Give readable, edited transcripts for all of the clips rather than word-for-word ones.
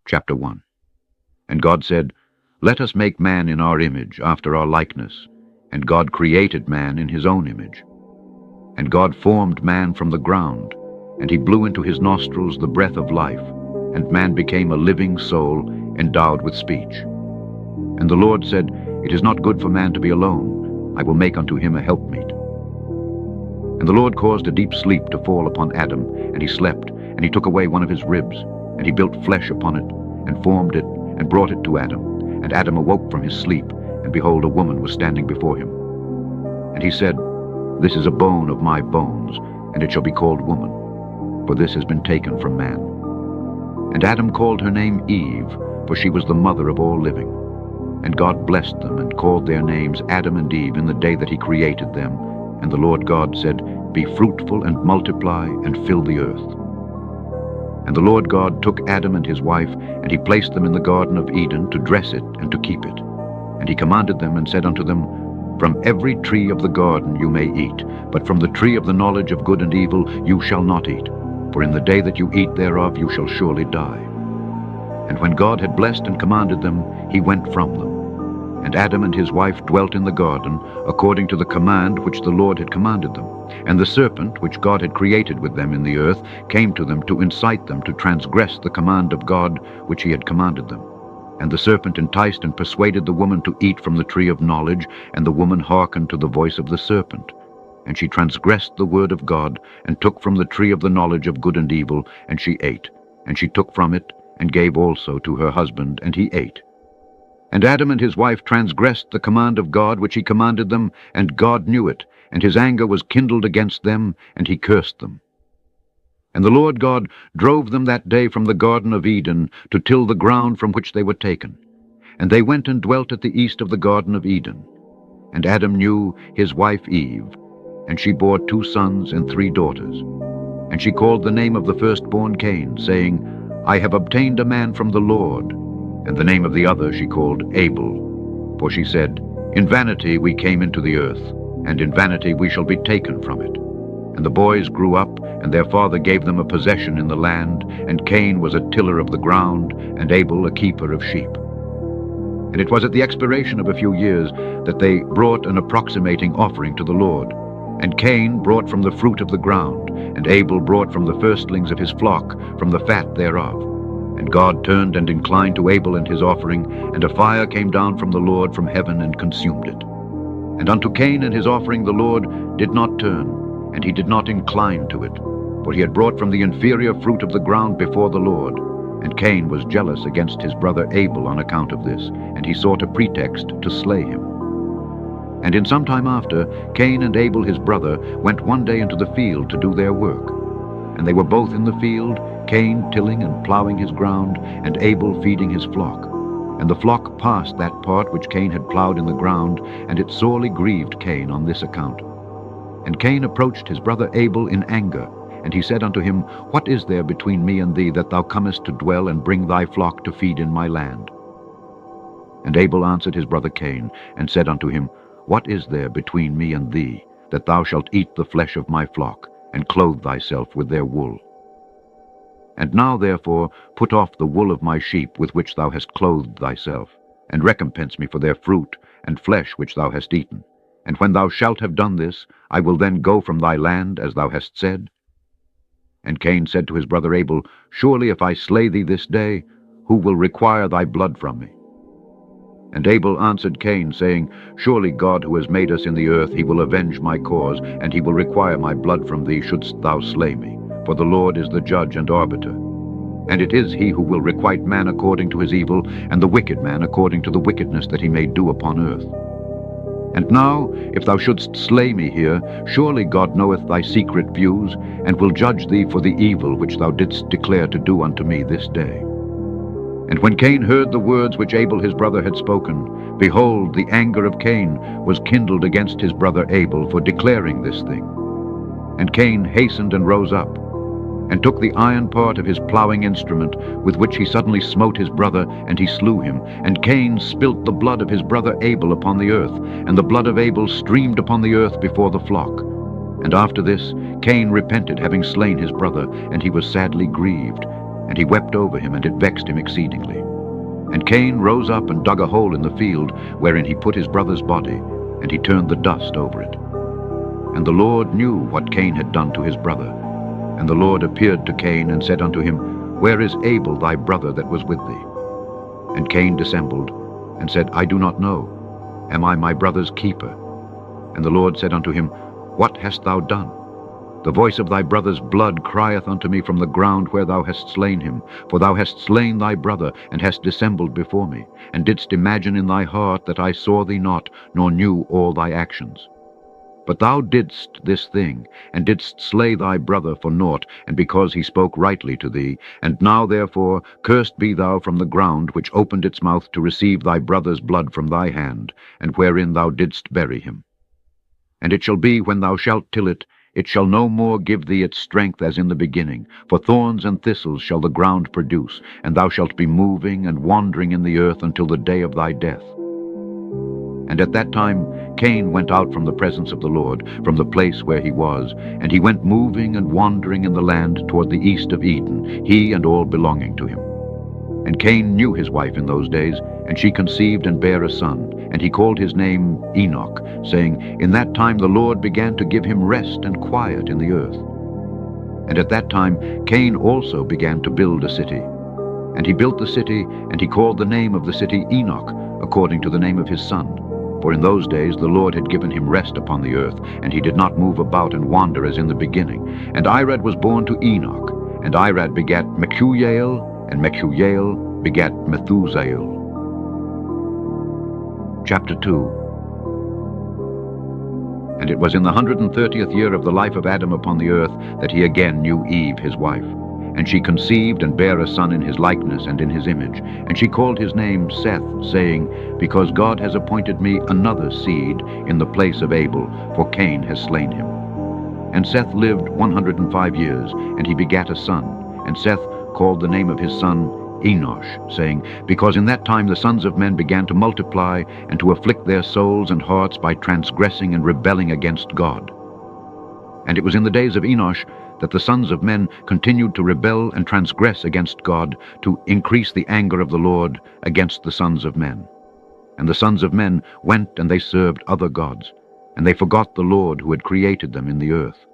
Chapter 1. And God said, Let us make man in our image, after our likeness. And God created man in his own image. And God formed man from the ground, and he blew into his nostrils the breath of life, and man became a living soul, endowed with speech. And the Lord said, It is not good for man to be alone. I will make unto him a helpmeet. And the Lord caused a deep sleep to fall upon Adam, and he slept, and he took away one of his ribs, and he built flesh upon it, and formed it, and brought it to Adam. And Adam awoke from his sleep, and behold, a woman was standing before him. And he said, This is a bone of my bones, and it shall be called woman, for this has been taken from man. And Adam called her name Eve, for she was the mother of all living. And God blessed them, and called their names Adam and Eve in the day that he created them. And the Lord God said, Be fruitful and multiply, and fill the earth. And the Lord God took Adam and his wife, and he placed them in the Garden of Eden to dress it and to keep it. And he commanded them and said unto them, From every tree of the garden you may eat, but from the tree of the knowledge of good and evil you shall not eat, for in the day that you eat thereof you shall surely die. And when God had blessed and commanded them, he went from them. And Adam and his wife dwelt in the garden, according to the command which the Lord had commanded them. And the serpent, which God had created with them in the earth, came to them to incite them to transgress the command of God which he had commanded them. And the serpent enticed and persuaded the woman to eat from the tree of knowledge, and the woman hearkened to the voice of the serpent. And she transgressed the word of God, and took from the tree of the knowledge of good and evil, and she ate. And she took from it, and gave also to her husband, and he ate. And Adam and his wife transgressed the command of God which he commanded them, and God knew it, and his anger was kindled against them, and he cursed them. And the Lord God drove them that day from the Garden of Eden to till the ground from which they were taken. And they went and dwelt at the east of the Garden of Eden. And Adam knew his wife Eve, and she bore 2 sons and 3 daughters. And she called the name of the firstborn Cain, saying, I have obtained a man from the Lord. And the name of the other she called Abel. For she said, In vanity we came into the earth, and in vanity we shall be taken from it. And the boys grew up, and their father gave them a possession in the land, and Cain was a tiller of the ground, and Abel a keeper of sheep. And it was at the expiration of a few years that they brought an approximating offering to the Lord. And Cain brought from the fruit of the ground, and Abel brought from the firstlings of his flock, from the fat thereof. And God turned and inclined to Abel and his offering, and a fire came down from the Lord from heaven and consumed it. And unto Cain and his offering the Lord did not turn, and he did not incline to it, for he had brought from the inferior fruit of the ground before the Lord. And Cain was jealous against his brother Abel on account of this, and he sought a pretext to slay him. And in some time after, Cain and Abel his brother went one day into the field to do their work. And they were both in the field, Cain tilling and plowing his ground, and Abel feeding his flock. And the flock passed that part which Cain had plowed in the ground, and it sorely grieved Cain on this account. And Cain approached his brother Abel in anger, and he said unto him, What is there between me and thee, that thou comest to dwell and bring thy flock to feed in my land? And Abel answered his brother Cain, and said unto him, What is there between me and thee, that thou shalt eat the flesh of my flock, and clothe thyself with their wool? And now therefore put off the wool of my sheep with which thou hast clothed thyself, and recompense me for their fruit and flesh which thou hast eaten. And when thou shalt have done this, I will then go from thy land, as thou hast said. And Cain said to his brother Abel, Surely if I slay thee this day, who will require thy blood from me? And Abel answered Cain, saying, Surely God who has made us in the earth, he will avenge my cause, and he will require my blood from thee, shouldst thou slay me. For the Lord is the judge and arbiter. And it is he who will requite man according to his evil, and the wicked man according to the wickedness that he may do upon earth. And now, if thou shouldst slay me here, surely God knoweth thy secret views, and will judge thee for the evil which thou didst declare to do unto me this day. And when Cain heard the words which Abel his brother had spoken, behold, the anger of Cain was kindled against his brother Abel for declaring this thing. And Cain hastened and rose up, and took the iron part of his plowing instrument, with which he suddenly smote his brother, and he slew him. And Cain spilt the blood of his brother Abel upon the earth, and the blood of Abel streamed upon the earth before the flock. And after this Cain repented, having slain his brother, and he was sadly grieved. And he wept over him, and it vexed him exceedingly. And Cain rose up and dug a hole in the field, wherein he put his brother's body, and he turned the dust over it. And the Lord knew what Cain had done to his brother. And the Lord appeared to Cain, and said unto him, Where is Abel thy brother that was with thee? And Cain dissembled, and said, I do not know. Am I my brother's keeper? And the Lord said unto him, What hast thou done? The voice of thy brother's blood crieth unto me from the ground where thou hast slain him. For thou hast slain thy brother, and hast dissembled before me, and didst imagine in thy heart that I saw thee not, nor knew all thy actions. But thou didst this thing, and didst slay thy brother for naught, and because he spoke rightly to thee. And now therefore cursed be thou from the ground, which opened its mouth to receive thy brother's blood from thy hand, and wherein thou didst bury him. And it shall be, when thou shalt till it, it shall no more give thee its strength as in the beginning. For thorns and thistles shall the ground produce, and thou shalt be moving and wandering in the earth until the day of thy death. And at that time Cain went out from the presence of the Lord, from the place where he was, and he went moving and wandering in the land toward the east of Eden, he and all belonging to him. And Cain knew his wife in those days, and she conceived and bare a son, and he called his name Enoch, saying, In that time the Lord began to give him rest and quiet in the earth. And at that time Cain also began to build a city. And he built the city, and he called the name of the city Enoch, according to the name of his son. For in those days the Lord had given him rest upon the earth, and he did not move about and wander as in the beginning. And Irad was born to Enoch, and Irad begat Mechujael, and Mechujael begat Methusael. Chapter 2. And it was in the 130th year of the life of Adam upon the earth that he again knew Eve his wife. And she conceived and bare a son in his likeness and in his image. And she called his name Seth, saying, Because God has appointed me another seed in the place of Abel, for Cain has slain him. And Seth lived 105 years, and he begat a son. And Seth called the name of his son Enosh, saying, Because in that time the sons of men began to multiply, and to afflict their souls and hearts by transgressing and rebelling against God. And it was in the days of Enosh that the sons of men continued to rebel and transgress against God, to increase the anger of the Lord against the sons of men. And the sons of men went and they served other gods, and they forgot the Lord who had created them in the earth.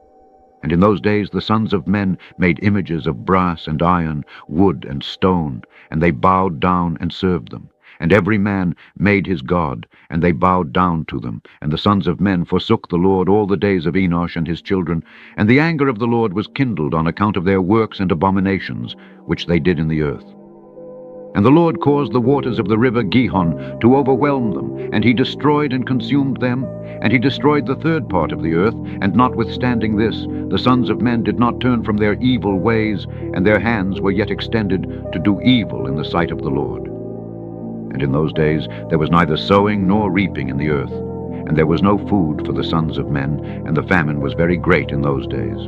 And in those days the sons of men made images of brass and iron, wood and stone, and they bowed down and served them. And every man made his god, and they bowed down to them. And the sons of men forsook the Lord all the days of Enosh and his children. And the anger of the Lord was kindled on account of their works and abominations, which they did in the earth. And the Lord caused the waters of the river Gihon to overwhelm them, and he destroyed and consumed them. And he destroyed the third part of the earth. And notwithstanding this, the sons of men did not turn from their evil ways, and their hands were yet extended to do evil in the sight of the Lord. And in those days there was neither sowing nor reaping in the earth, and there was no food for the sons of men, and the famine was very great in those days.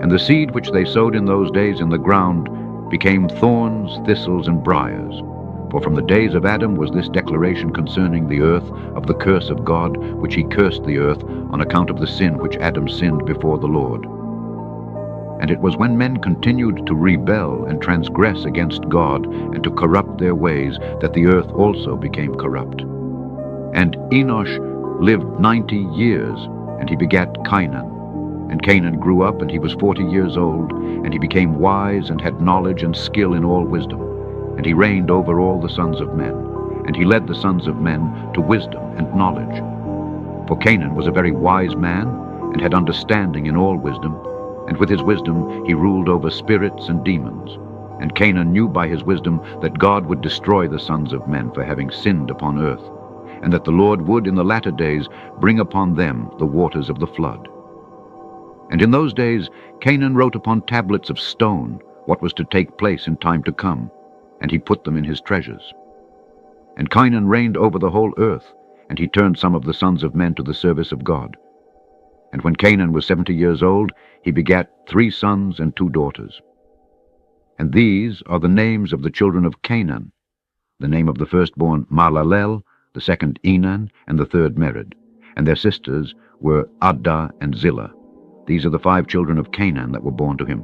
And the seed which they sowed in those days in the ground became thorns, thistles, and briars. For from the days of Adam was this declaration concerning the earth, of the curse of God, which he cursed the earth on account of the sin which Adam sinned before the Lord. And it was when men continued to rebel and transgress against God, and to corrupt their ways, that the earth also became corrupt. And Enosh lived 90 years, and he begat Cainan. And Canaan grew up, and he was 40 years old, and he became wise, and had knowledge and skill in all wisdom. And he reigned over all the sons of men, and he led the sons of men to wisdom and knowledge. For Canaan was a very wise man, and had understanding in all wisdom, and with his wisdom he ruled over spirits and demons. And Canaan knew by his wisdom that God would destroy the sons of men for having sinned upon earth, and that the Lord would in the latter days bring upon them the waters of the flood. And in those days Canaan wrote upon tablets of stone what was to take place in time to come, and he put them in his treasures. And Canaan reigned over the whole earth, and he turned some of the sons of men to the service of God. And when Canaan was 70 years old, he begat 3 sons and 2 daughters. And these are the names of the children of Canaan: the name of the firstborn Mahalalel, the second Enan, and the third Mered. And their sisters were Addah and Zillah. These are the 5 children of Canaan that were born to him.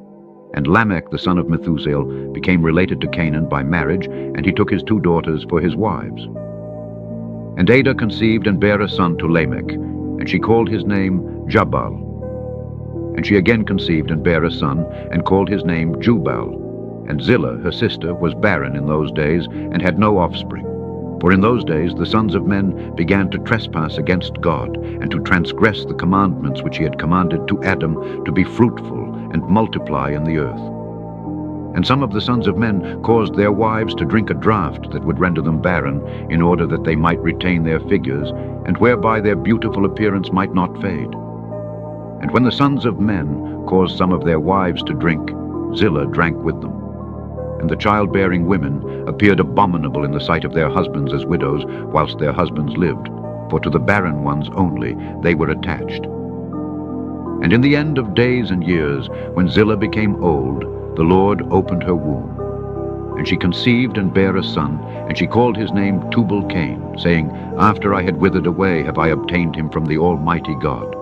And Lamech the son of Methuselah became related to Canaan by marriage, and he took his 2 daughters for his wives. And Ada conceived and bare a son to Lamech, and she called his name Jubal. And she again conceived and bare a son, and called his name Jubal. And Zillah, her sister, was barren in those days, and had no offspring. For in those days the sons of men began to trespass against God, and to transgress the commandments which he had commanded to Adam, to be fruitful and multiply in the earth. And some of the sons of men caused their wives to drink a draught that would render them barren, in order that they might retain their figures, and whereby their beautiful appearance might not fade. And when the sons of men caused some of their wives to drink, Zillah drank with them. And the childbearing women appeared abominable in the sight of their husbands as widows, whilst their husbands lived, for to the barren ones only they were attached. And in the end of days and years, when Zillah became old, the Lord opened her womb. And she conceived and bare a son, and she called his name Tubal-Cain, saying, After I had withered away have I obtained him from the Almighty God.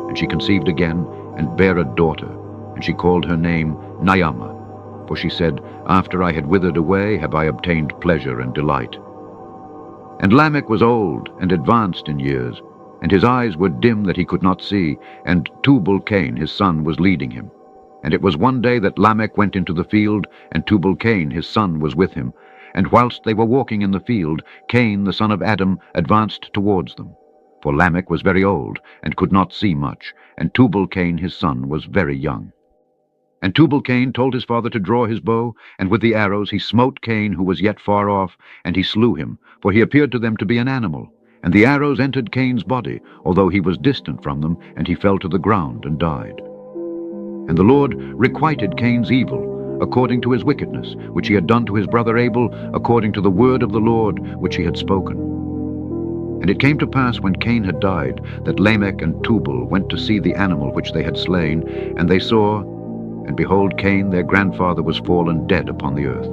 And she conceived again, and bare a daughter, and she called her name Naamah. For she said, After I had withered away have I obtained pleasure and delight. And Lamech was old and advanced in years, and his eyes were dim that he could not see, and Tubal-Cain his son was leading him. And it was one day that Lamech went into the field, and Tubal-Cain his son was with him. And whilst they were walking in the field, Cain the son of Adam advanced towards them. For Lamech was very old, and could not see much, and Tubal-Cain his son was very young. And Tubal-Cain told his father to draw his bow, and with the arrows he smote Cain, who was yet far off, and he slew him, for he appeared to them to be an animal. And the arrows entered Cain's body, although he was distant from them, and he fell to the ground and died. And the Lord requited Cain's evil, according to his wickedness, which he had done to his brother Abel, according to the word of the Lord which he had spoken. And it came to pass, when Cain had died, that Lamech and Tubal went to see the animal which they had slain, and they saw, and behold, Cain their grandfather was fallen dead upon the earth.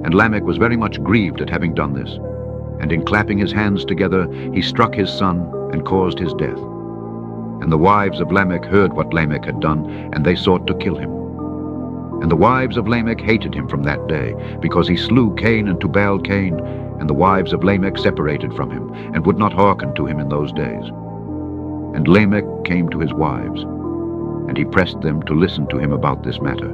And Lamech was very much grieved at having done this. And in clapping his hands together, he struck his son, and caused his death. And the wives of Lamech heard what Lamech had done, and they sought to kill him. And the wives of Lamech hated him from that day, because he slew Cain and Tubal-Cain, and the wives of Lamech separated from him, and would not hearken to him in those days. And Lamech came to his wives, and he pressed them to listen to him about this matter.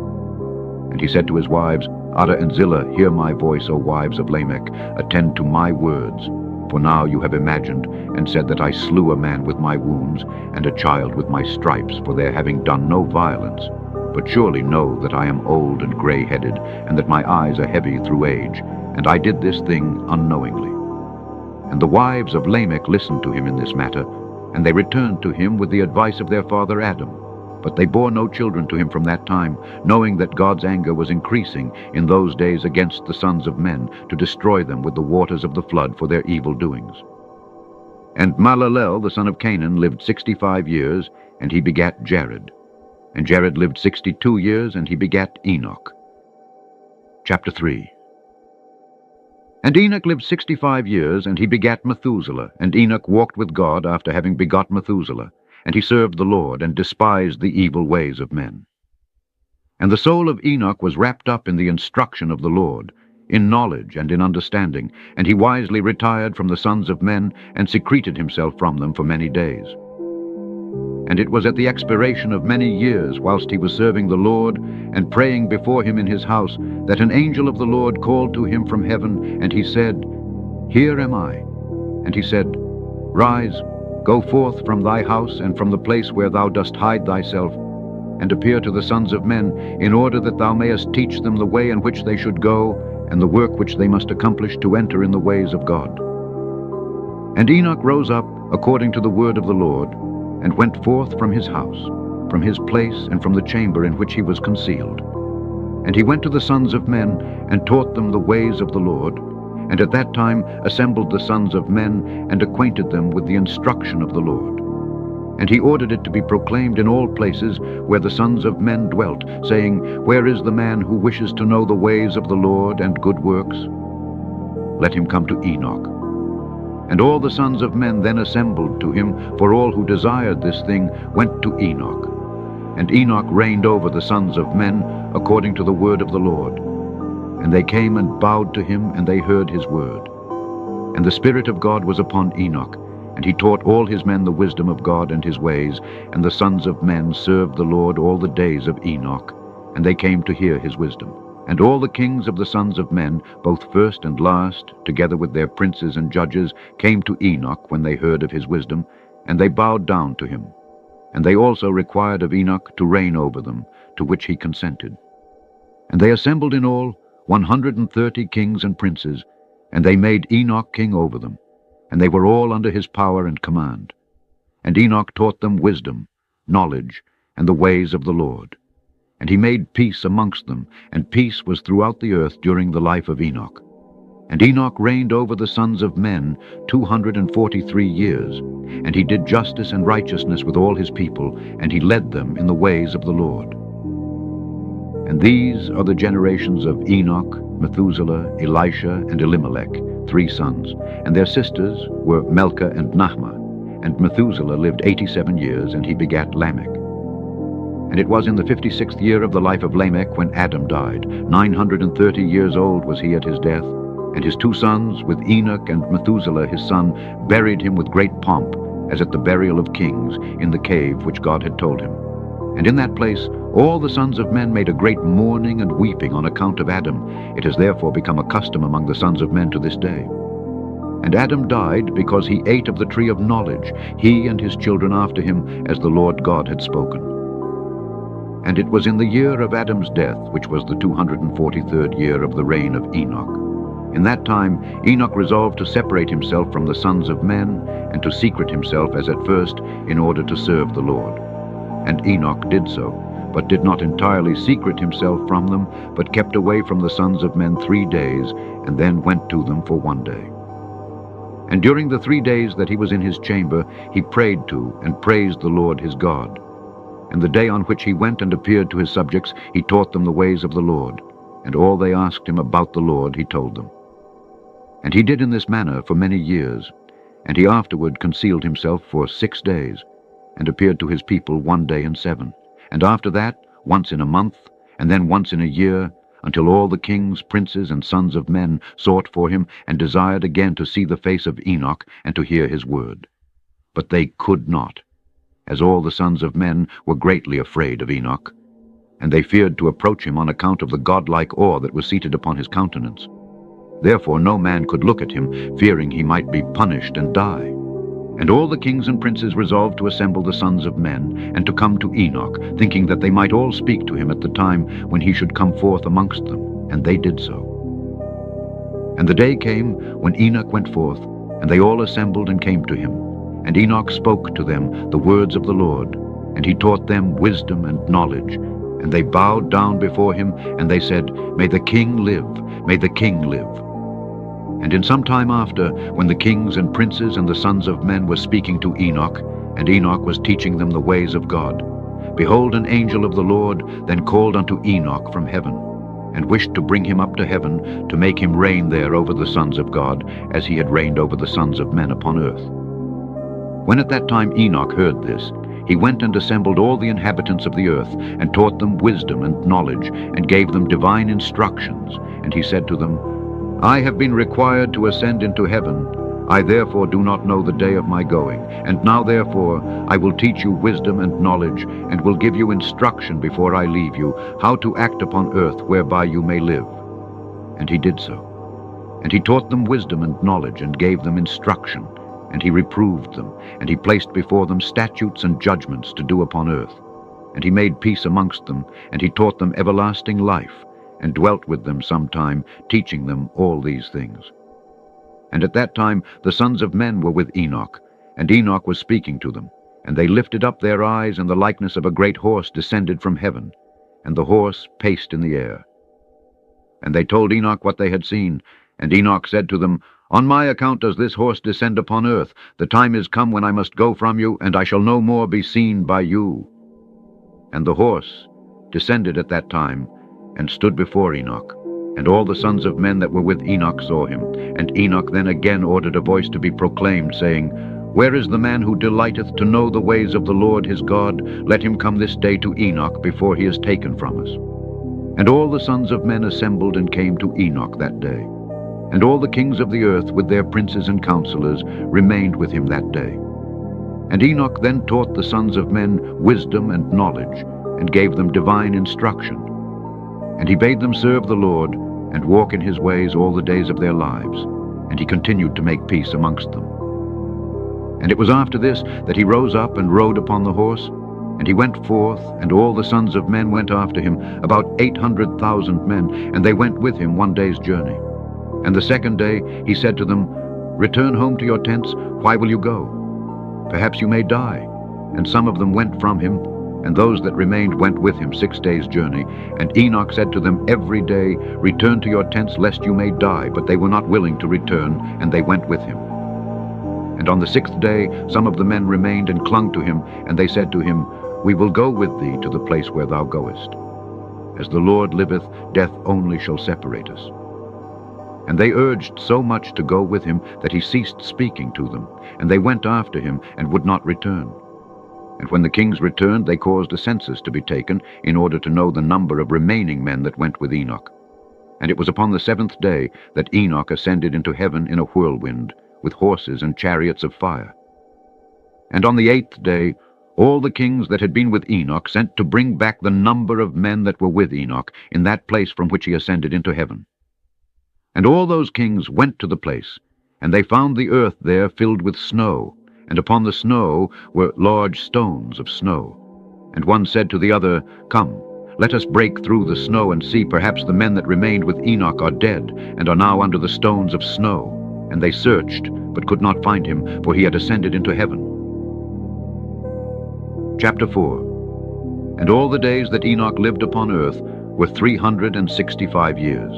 And he said to his wives, Ada and Zillah, hear my voice, O wives of Lamech, attend to my words. For now you have imagined, and said that I slew a man with my wounds, and a child with my stripes, for their having done no violence. But surely know that I am old and gray-headed, and that my eyes are heavy through age, and I did this thing unknowingly. And the wives of Lamech listened to him in this matter, and they returned to him with the advice of their father Adam. But they bore no children to him from that time, knowing that God's anger was increasing in those days against the sons of men, to destroy them with the waters of the flood for their evil doings. And Mahalalel the son of Canaan lived 65 years, and he begat Jared. And Jared lived 62 years, and he begat Enoch. Chapter 3. And Enoch lived 65 years, and he begat Methuselah. And Enoch walked with God after having begot Methuselah. And he served the Lord, and despised the evil ways of men. And the soul of Enoch was wrapped up in the instruction of the Lord, in knowledge and in understanding, and he wisely retired from the sons of men, and secreted himself from them for many days. And it was at the expiration of many years, whilst he was serving the Lord, and praying before him in his house, that an angel of the Lord called to him from heaven, and he said, Here am I. And he said, Rise, go forth from thy house, and from the place where thou dost hide thyself, and appear to the sons of men, in order that thou mayest teach them the way in which they should go, and the work which they must accomplish to enter in the ways of God. And Enoch rose up according to the word of the Lord, and went forth from his house, from his place, and from the chamber in which he was concealed. And he went to the sons of men, and taught them the ways of the Lord, and at that time assembled the sons of men, and acquainted them with the instruction of the Lord. And he ordered it to be proclaimed in all places where the sons of men dwelt, saying, Where is the man who wishes to know the ways of the Lord and good works? Let him come to Enoch. And all the sons of men then assembled to him, for all who desired this thing went to Enoch. And Enoch reigned over the sons of men according to the word of the Lord. And they came and bowed to him, and they heard his word. And the Spirit of God was upon Enoch, and he taught all his men the wisdom of God and his ways, and the sons of men served the Lord all the days of Enoch, and they came to hear his wisdom. And all the kings of the sons of men, both first and last, together with their princes and judges, came to Enoch when they heard of his wisdom, and they bowed down to him. And they also required of Enoch to reign over them, to which he consented. And they assembled in all 130 kings and princes, and they made Enoch king over them, and they were all under his power and command. And Enoch taught them wisdom, knowledge, and the ways of the Lord. And he made peace amongst them, and peace was throughout the earth during the life of Enoch. And Enoch reigned over the sons of men 243 years, and he did justice and righteousness with all his people, and he led them in the ways of the Lord. And these are the generations of Enoch, Methuselah, Elisha, and Elimelech, 3 sons, and their sisters were Melchah and Nahmah. And Methuselah lived 87 years, and he begat Lamech. And it was in the 56th year of the life of Lamech when Adam died. 930 years old was he at his death. And his 2 sons, with Enoch and Methuselah his son, buried him with great pomp, as at the burial of kings, in the cave which God had told him. And in that place all the sons of men made a great mourning and weeping on account of Adam. It has therefore become a custom among the sons of men to this day. And Adam died because he ate of the tree of knowledge, he and his children after him, as the Lord God had spoken. And it was in the year of Adam's death, which was the 243rd year of the reign of Enoch. In that time Enoch resolved to separate himself from the sons of men, and to secret himself as at first, in order to serve the Lord. And Enoch did so, but did not entirely secret himself from them, but kept away from the sons of men 3 days, and then went to them for 1 day. And during the 3 days that he was in his chamber, he prayed to and praised the Lord his God. And the day on which he went and appeared to his subjects, he taught them the ways of the Lord, and all they asked him about the Lord he told them. And he did in this manner for many years, and he afterward concealed himself for 6 days, and appeared to his people 1 day in 7, and after that once in a month, and then once in a year, until all the kings, princes, and sons of men sought for him, and desired again to see the face of Enoch, and to hear his word. But they could not, as all the sons of men were greatly afraid of Enoch, and they feared to approach him on account of the godlike awe that was seated upon his countenance. Therefore no man could look at him, fearing he might be punished and die. And all the kings and princes resolved to assemble the sons of men, and to come to Enoch, thinking that they might all speak to him at the time when he should come forth amongst them, and they did so. And the day came when Enoch went forth, and they all assembled and came to him. And Enoch spoke to them the words of the Lord, and he taught them wisdom and knowledge. And they bowed down before him, and they said, May the king live, may the king live. And in some time after, when the kings and princes and the sons of men were speaking to Enoch, and Enoch was teaching them the ways of God, behold, an angel of the Lord then called unto Enoch from heaven, and wished to bring him up to heaven, to make him reign there over the sons of God, as he had reigned over the sons of men upon earth. When at that time Enoch heard this, he went and assembled all the inhabitants of the earth, and taught them wisdom and knowledge, and gave them divine instructions. And he said to them, I have been required to ascend into heaven. I therefore do not know the day of my going. And now therefore I will teach you wisdom and knowledge, and will give you instruction before I leave you, how to act upon earth whereby you may live. And he did so. And he taught them wisdom and knowledge, and gave them instruction. And he reproved them, and he placed before them statutes and judgments to do upon earth. And he made peace amongst them, and he taught them everlasting life, and dwelt with them some time, teaching them all these things. And at that time the sons of men were with Enoch, and Enoch was speaking to them. And they lifted up their eyes, and the likeness of a great horse descended from heaven, and the horse paced in the air. And they told Enoch what they had seen, and Enoch said to them, On my account does this horse descend upon earth. The time is come when I must go from you, and I shall no more be seen by you. And the horse descended at that time, and stood before Enoch. And all the sons of men that were with Enoch saw him. And Enoch then again ordered a voice to be proclaimed, saying, Where is the man who delighteth to know the ways of the Lord his God? Let him come this day to Enoch before he is taken from us. And all the sons of men assembled and came to Enoch that day. And all the kings of the earth with their princes and counselors remained with him that day. And Enoch then taught the sons of men wisdom and knowledge, and gave them divine instruction. And he bade them serve the Lord, and walk in his ways all the days of their lives. And he continued to make peace amongst them. And it was after this that he rose up and rode upon the horse, and he went forth, and all the sons of men went after him, about 800,000 men, and they went with him one day's journey. And the second day he said to them, Return home to your tents, why will you go? Perhaps you may die. And some of them went from him, and those that remained went with him 6 days' journey. And Enoch said to them every day, Return to your tents, lest you may die. But they were not willing to return, and they went with him. And on the 6th day some of the men remained and clung to him, and they said to him, We will go with thee to the place where thou goest. As the Lord liveth, death only shall separate us. And they urged so much to go with him that he ceased speaking to them, and they went after him and would not return. And when the kings returned, they caused a census to be taken, in order to know the number of remaining men that went with Enoch. And it was upon the 7th day that Enoch ascended into heaven in a whirlwind, with horses and chariots of fire. And on the 8th day all the kings that had been with Enoch sent to bring back the number of men that were with Enoch in that place from which he ascended into heaven. And all those kings went to the place, and they found the earth there filled with snow, and upon the snow were large stones of snow. And one said to the other, Come, let us break through the snow and see, perhaps the men that remained with Enoch are dead, and are now under the stones of snow. And they searched, but could not find him, for he had ascended into heaven. Chapter 4. And all the days that Enoch lived upon earth were 365 years.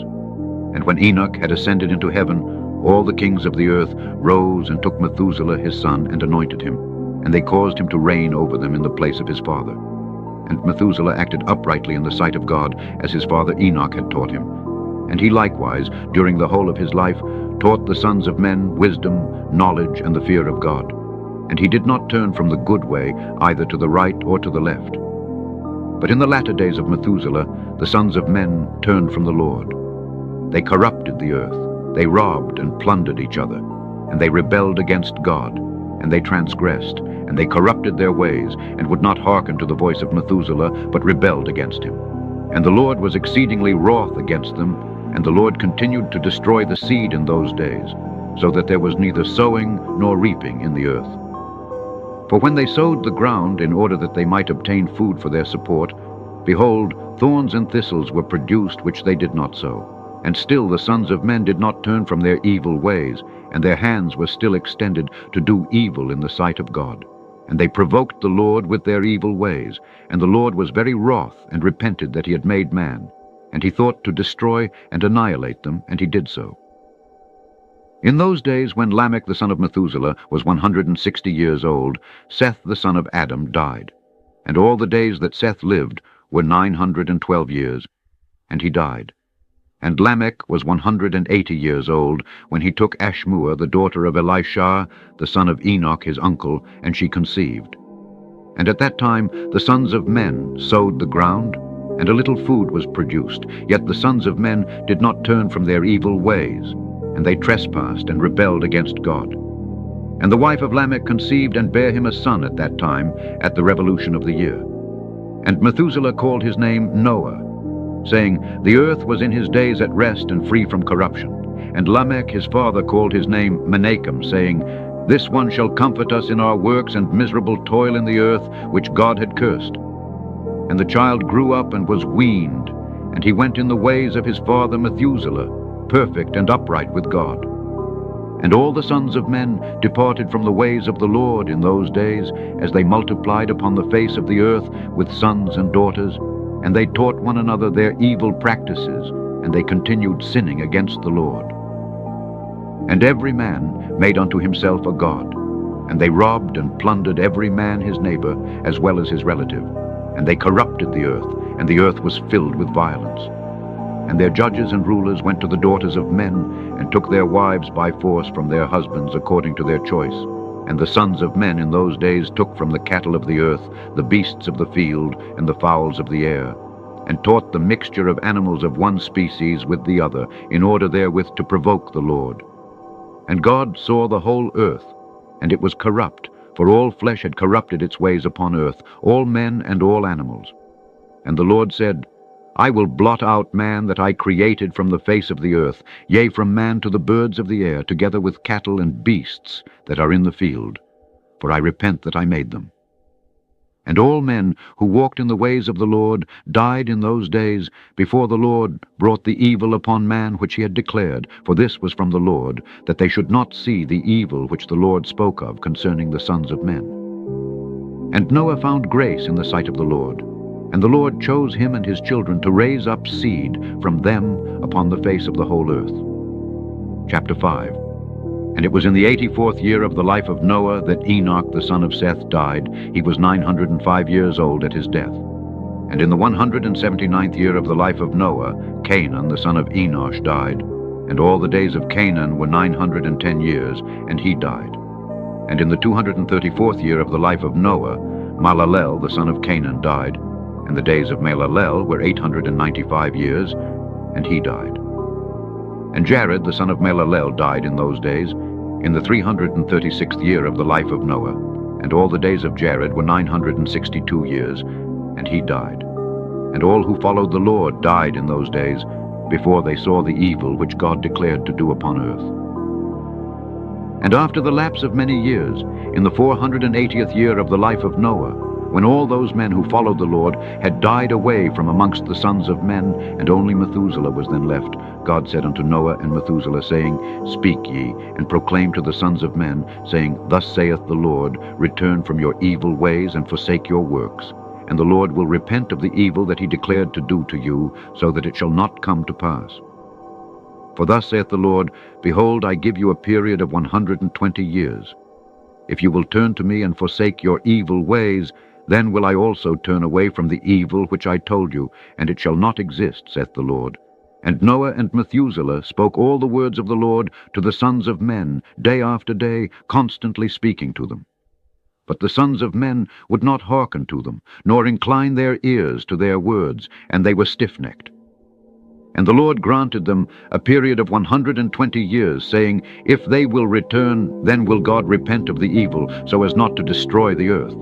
And when Enoch had ascended into heaven, all the kings of the earth rose and took Methuselah his son and anointed him, and they caused him to reign over them in the place of his father. And Methuselah acted uprightly in the sight of God, as his father Enoch had taught him. And he likewise, during the whole of his life, taught the sons of men wisdom, knowledge, and the fear of God. And he did not turn from the good way, either to the right or to the left. But in the latter days of Methuselah, the sons of men turned from the Lord. They corrupted the earth, they robbed and plundered each other, and they rebelled against God, and they transgressed, and they corrupted their ways, and would not hearken to the voice of Methuselah, but rebelled against him. And the Lord was exceedingly wroth against them, and the Lord continued to destroy the seed in those days, so that there was neither sowing nor reaping in the earth. For when they sowed the ground in order that they might obtain food for their support, behold, thorns and thistles were produced which they did not sow. And still the sons of men did not turn from their evil ways, and their hands were still extended to do evil in the sight of God. And they provoked the Lord with their evil ways, and the Lord was very wroth, and repented that he had made man. And he thought to destroy and annihilate them, and he did so. In those days, when Lamech the son of Methuselah was 160 years old, Seth the son of Adam died. And all the days that Seth lived were 912 years, and he died. And Lamech was 180 years old when he took Ashmua, the daughter of Elishah, the son of Enoch his uncle, and she conceived. And at that time the sons of men sowed the ground, and a little food was produced. Yet the sons of men did not turn from their evil ways, and they trespassed and rebelled against God. And the wife of Lamech conceived and bare him a son at that time, at the revolution of the year. And Methuselah called his name Noah, saying, The earth was in his days at rest and free from corruption. And Lamech his father called his name Menachem, saying, This one shall comfort us in our works and miserable toil in the earth, which God had cursed. And the child grew up and was weaned, and he went in the ways of his father Methuselah, perfect and upright with God. And all the sons of men departed from the ways of the Lord in those days, as they multiplied upon the face of the earth with sons and daughters, and they taught one another their evil practices, and they continued sinning against the Lord. And every man made unto himself a god, and they robbed and plundered every man his neighbor, as well as his relative. And they corrupted the earth was filled with violence. And their judges and rulers went to the daughters of men, and took their wives by force from their husbands according to their choice. And the sons of men in those days took from the cattle of the earth the beasts of the field and the fowls of the air, and taught the mixture of animals of one species with the other, in order therewith to provoke the Lord. And God saw the whole earth, and it was corrupt, for all flesh had corrupted its ways upon earth, all men and all animals. And the Lord said, I will blot out man that I created from the face of the earth, yea, from man to the birds of the air, together with cattle and beasts that are in the field, for I repent that I made them. And all men who walked in the ways of the Lord died in those days, before the Lord brought the evil upon man which he had declared, for this was from the Lord, that they should not see the evil which the Lord spoke of concerning the sons of men. And Noah found grace in the sight of the Lord, and the Lord chose him and his children to raise up seed from them upon the face of the whole earth. Chapter 5. And it was in the 84th year of the life of Noah that Enoch the son of Seth died. He was 905 years old at his death. And in the 179th year of the life of Noah, Canaan the son of Enosh died. And all the days of Canaan were 910 years, and he died. And in the 234th year of the life of Noah, Malalel the son of Canaan died. And the days of Malalel were 895 years, and he died. And Jared the son of Malalel died in those days, in the 336th year of the life of Noah. And all the days of Jared were 962 years, and he died. And all who followed the Lord died in those days, before they saw the evil which God declared to do upon earth. And after the lapse of many years, in the 480th year of the life of Noah, when all those men who followed the Lord had died away from amongst the sons of men, and only Methuselah was then left, God said unto Noah and Methuselah, saying, Speak ye, and proclaim to the sons of men, saying, Thus saith the Lord, Return from your evil ways, and forsake your works. And the Lord will repent of the evil that he declared to do to you, so that it shall not come to pass. For thus saith the Lord, Behold, I give you a period of 120 years. If you will turn to me and forsake your evil ways, then will I also turn away from the evil which I told you, and it shall not exist, saith the Lord. And Noah and Methuselah spoke all the words of the Lord to the sons of men, day after day, constantly speaking to them. But the sons of men would not hearken to them, nor incline their ears to their words, and they were stiff-necked. And the Lord granted them a period of 120 years, saying, If they will return, then will God repent of the evil, so as not to destroy the earth.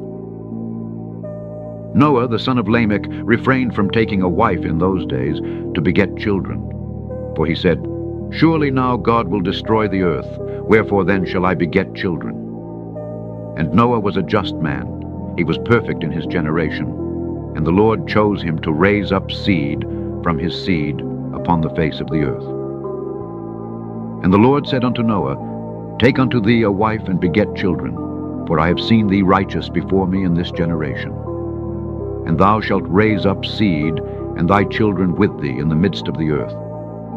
Noah, the son of Lamech, refrained from taking a wife in those days to beget children. For he said, Surely now God will destroy the earth, wherefore then shall I beget children? And Noah was a just man, he was perfect in his generation, and the Lord chose him to raise up seed from his seed upon the face of the earth. And the Lord said unto Noah, Take unto thee a wife and beget children, for I have seen thee righteous before me in this generation. And thou shalt raise up seed, and thy children with thee in the midst of the earth.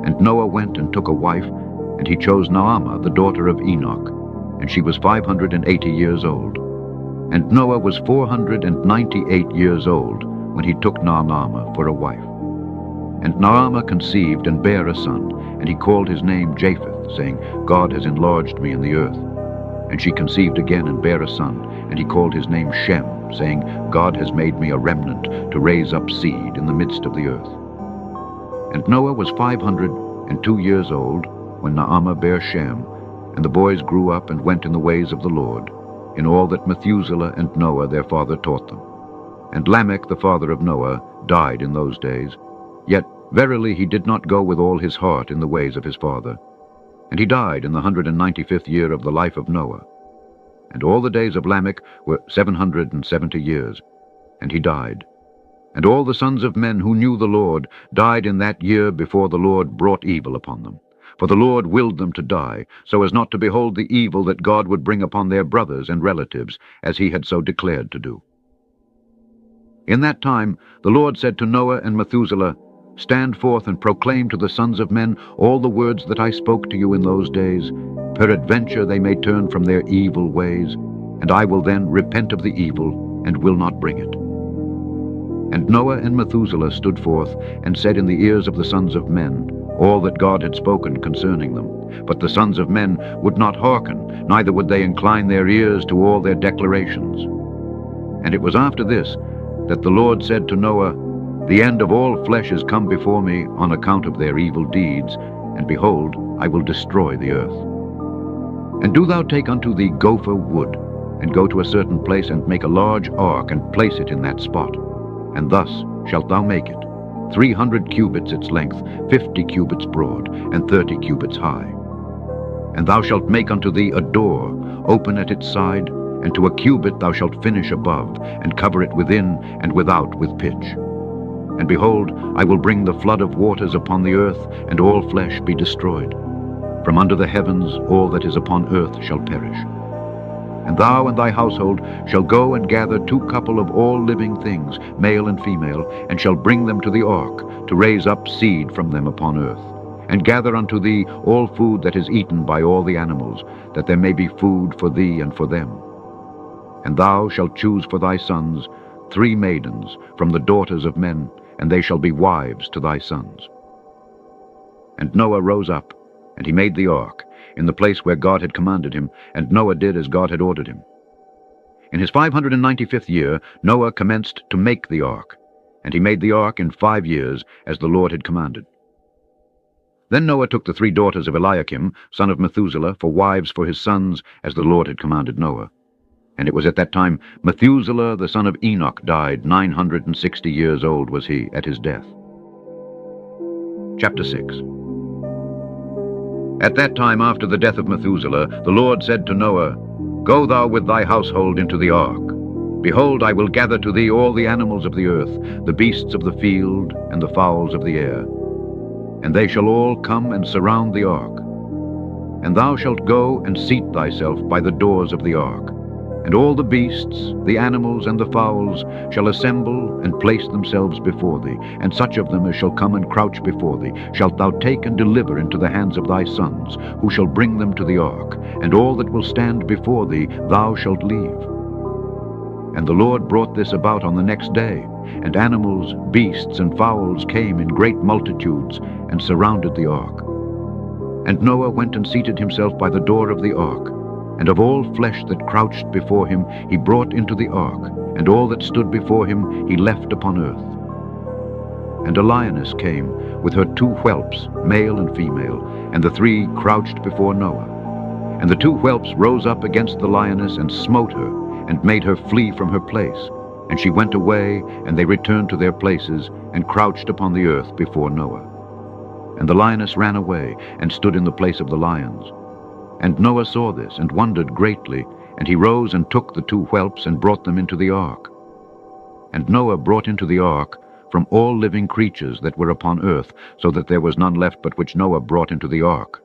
And Noah went and took a wife, and he chose Naamah, the daughter of Enoch, and she was 580 years old. And Noah was 498 years old when he took Naamah for a wife. And Naamah conceived and bare a son, and he called his name Japheth, saying, God has enlarged me in the earth. And she conceived again and bare a son, and he called his name Shem, saying, God has made me a remnant to raise up seed in the midst of the earth. And Noah was 502 years old when Naamah bare Shem, and the boys grew up and went in the ways of the Lord, in all that Methuselah and Noah their father taught them. And Lamech the father of Noah died in those days, yet verily he did not go with all his heart in the ways of his father. And he died in the 195th year of the life of Noah. And all the days of Lamech were 770 years, and he died. And all the sons of men who knew the Lord died in that year before the Lord brought evil upon them. For the Lord willed them to die, so as not to behold the evil that God would bring upon their brothers and relatives, as he had so declared to do. In that time the Lord said to Noah and Methuselah, Stand forth and proclaim to the sons of men all the words that I spoke to you in those days. Peradventure they may turn from their evil ways, and I will then repent of the evil, and will not bring it. And Noah and Methuselah stood forth, and said in the ears of the sons of men, all that God had spoken concerning them. But the sons of men would not hearken, neither would they incline their ears to all their declarations. And it was after this that the Lord said to Noah, The end of all flesh is come before me on account of their evil deeds, and behold, I will destroy the earth. And do thou take unto thee gopher wood, and go to a certain place, and make a large ark, and place it in that spot. And thus shalt thou make it, 300 cubits its length, 50 cubits broad, and 30 cubits high. And thou shalt make unto thee a door, open at its side, and to a cubit thou shalt finish above, and cover it within and without with pitch. And behold, I will bring the flood of waters upon the earth, and all flesh be destroyed. From under the heavens all that is upon earth shall perish. And thou and thy household shall go and gather 2 couple of all living things, male and female, and shall bring them to the ark, to raise up seed from them upon earth. And gather unto thee all food that is eaten by all the animals, that there may be food for thee and for them. And thou shalt choose for thy sons 3 maidens from the daughters of men, and they shall be wives to thy sons. And Noah rose up, and he made the ark, in the place where God had commanded him, and Noah did as God had ordered him. In his 595th year Noah commenced to make the ark, and he made the ark in 5 years, as the Lord had commanded. Then Noah took the 3 daughters of Eliakim, son of Methuselah, for wives for his sons, as the Lord had commanded Noah. And it was at that time Methuselah the son of Enoch died, 960 years old was he at his death. Chapter 6. At that time after the death of Methuselah, the Lord said to Noah, Go thou with thy household into the ark. Behold, I will gather to thee all the animals of the earth, the beasts of the field, and the fowls of the air. And they shall all come and surround the ark. And thou shalt go and seat thyself by the doors of the ark. And all the beasts, the animals, and the fowls shall assemble and place themselves before thee, and such of them as shall come and crouch before thee shalt thou take and deliver into the hands of thy sons, who shall bring them to the ark, and all that will stand before thee thou shalt leave. And the Lord brought this about on the next day, and animals, beasts, and fowls came in great multitudes, and surrounded the ark. And Noah went and seated himself by the door of the ark, and of all flesh that crouched before him he brought into the ark, and all that stood before him he left upon earth. And a lioness came with her 2 whelps, male and female, and the 3 crouched before Noah. And the 2 whelps rose up against the lioness, and smote her, and made her flee from her place. And she went away, and they returned to their places, and crouched upon the earth before Noah. And the lioness ran away, and stood in the place of the lions. And Noah saw this, and wondered greatly, and he rose and took the 2 whelps, and brought them into the ark. And Noah brought into the ark from all living creatures that were upon earth, so that there was none left but which Noah brought into the ark.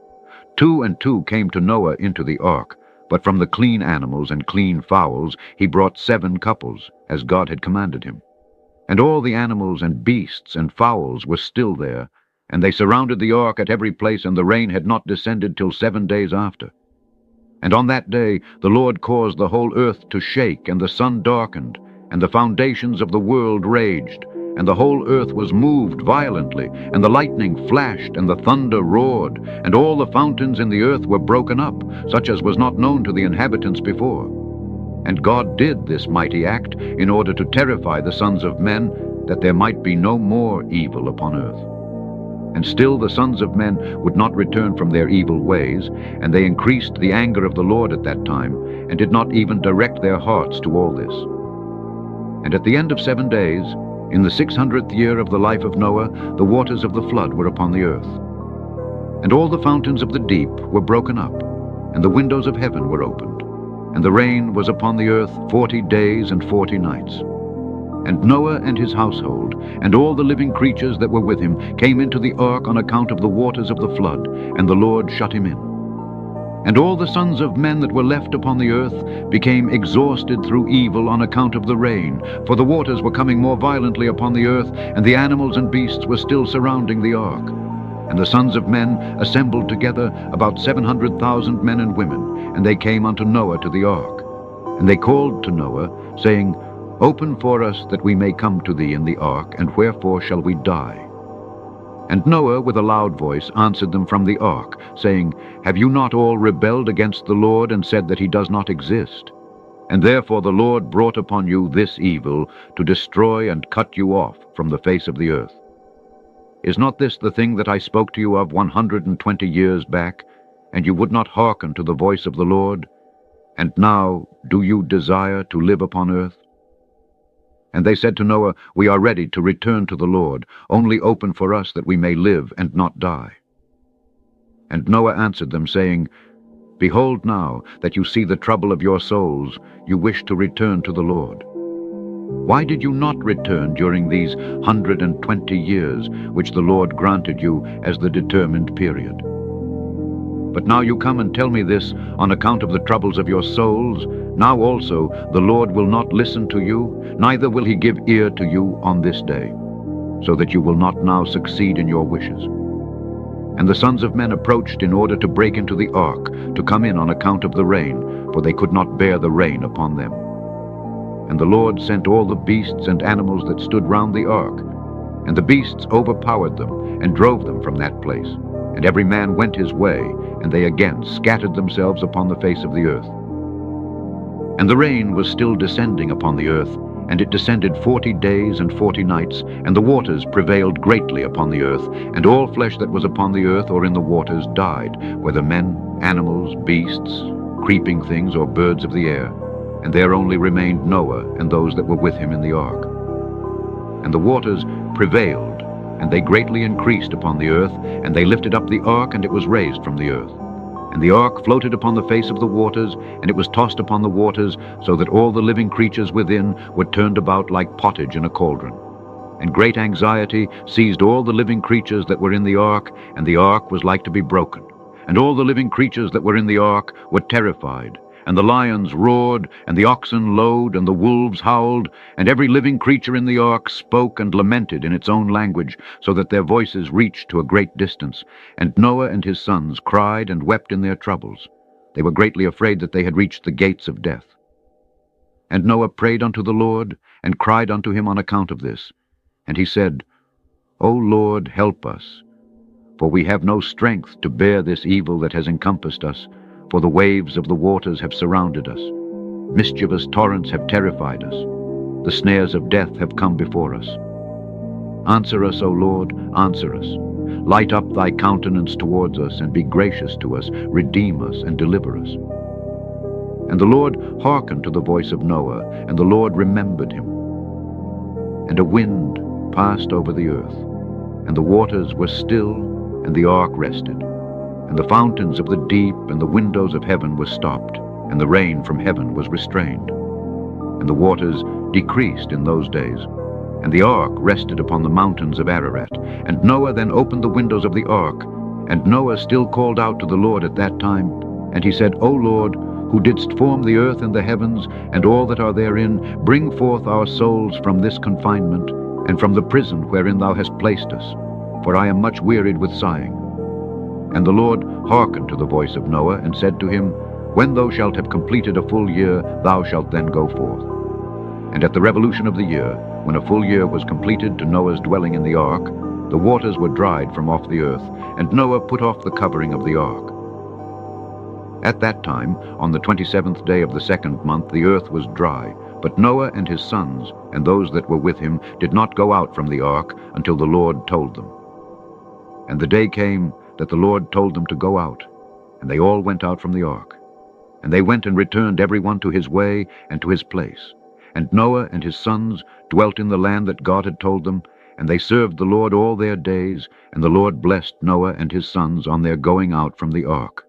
2 and 2 came to Noah into the ark, but from the clean animals and clean fowls he brought 7 couples, as God had commanded him. And all the animals and beasts and fowls were still there, and they surrounded the ark at every place, and the rain had not descended till 7 days after. And on that day the Lord caused the whole earth to shake, and the sun darkened, and the foundations of the world raged, and the whole earth was moved violently, and the lightning flashed, and the thunder roared, and all the fountains in the earth were broken up, such as was not known to the inhabitants before. And God did this mighty act in order to terrify the sons of men, that there might be no more evil upon earth. And still the sons of men would not return from their evil ways, and they increased the anger of the Lord at that time, and did not even direct their hearts to all this. And at the end of 7 days, in the 600th year of the life of Noah, the waters of the flood were upon the earth. And all the fountains of the deep were broken up, and the windows of heaven were opened, and the rain was upon the earth 40 days and 40 nights. And Noah and his household, and all the living creatures that were with him, came into the ark on account of the waters of the flood, and the Lord shut him in. And all the sons of men that were left upon the earth became exhausted through evil on account of the rain, for the waters were coming more violently upon the earth, and the animals and beasts were still surrounding the ark. And the sons of men assembled together, about 700,000 men and women, and they came unto Noah to the ark. And they called to Noah, saying, Open for us that we may come to thee in the ark, and wherefore shall we die? And Noah with a loud voice answered them from the ark, saying, Have you not all rebelled against the Lord, and said that he does not exist? And therefore the Lord brought upon you this evil, to destroy and cut you off from the face of the earth. Is not this the thing that I spoke to you of 120 years back, and you would not hearken to the voice of the Lord? And now do you desire to live upon earth? And they said to Noah, We are ready to return to the Lord. Only open for us that we may live and not die. And Noah answered them, saying, Behold now that you see the trouble of your souls, you wish to return to the Lord. Why did you not return during these 120 years, which the Lord granted you as the determined period? But now you come and tell me this on account of the troubles of your souls. Now also the Lord will not listen to you, neither will he give ear to you on this day, so that you will not now succeed in your wishes. And the sons of men approached in order to break into the ark, to come in on account of the rain, for they could not bear the rain upon them. And the Lord sent all the beasts and animals that stood round the ark, and the beasts overpowered them, and drove them from that place. And every man went his way, and they again scattered themselves upon the face of the earth. And the rain was still descending upon the earth, and it descended 40 days and 40 nights, and the waters prevailed greatly upon the earth, and all flesh that was upon the earth or in the waters died, whether men, animals, beasts, creeping things, or birds of the air. And there only remained Noah and those that were with him in the ark. And the waters prevailed, and they greatly increased upon the earth, and they lifted up the ark, and it was raised from the earth. And the ark floated upon the face of the waters, and it was tossed upon the waters, so that all the living creatures within were turned about like pottage in a cauldron. And great anxiety seized all the living creatures that were in the ark, and the ark was like to be broken. And all the living creatures that were in the ark were terrified. And the lions roared, and the oxen lowed, and the wolves howled, and every living creature in the ark spoke and lamented in its own language, so that their voices reached to a great distance. And Noah and his sons cried and wept in their troubles. They were greatly afraid that they had reached the gates of death. And Noah prayed unto the Lord, and cried unto him on account of this. And he said, O Lord, help us, for we have no strength to bear this evil that has encompassed us, for the waves of the waters have surrounded us. Mischievous torrents have terrified us. The snares of death have come before us. Answer us, O Lord, answer us. Light up thy countenance towards us, and be gracious to us. Redeem us, and deliver us. And the Lord hearkened to the voice of Noah, and the Lord remembered him. And a wind passed over the earth, and the waters were still, and the ark rested. And the fountains of the deep and the windows of heaven were stopped, and the rain from heaven was restrained. And the waters decreased in those days. And the ark rested upon the mountains of Ararat. And Noah then opened the windows of the ark. And Noah still called out to the Lord at that time. And he said, O Lord, who didst form the earth and the heavens, and all that are therein, bring forth our souls from this confinement, and from the prison wherein thou hast placed us. For I am much wearied with sighing. And the Lord hearkened to the voice of Noah, and said to him, When thou shalt have completed a full year, thou shalt then go forth. And at the revolution of the year, when a full year was completed to Noah's dwelling in the ark, the waters were dried from off the earth, and Noah put off the covering of the ark. At that time, on the 27th day of the 2nd month, the earth was dry, but Noah and his sons, and those that were with him, did not go out from the ark until the Lord told them. And the day came that the Lord told them to go out, and they all went out from the ark. And they went and returned every one to his way and to his place. And Noah and his sons dwelt in the land that God had told them, and they served the Lord all their days, and the Lord blessed Noah and his sons on their going out from the ark.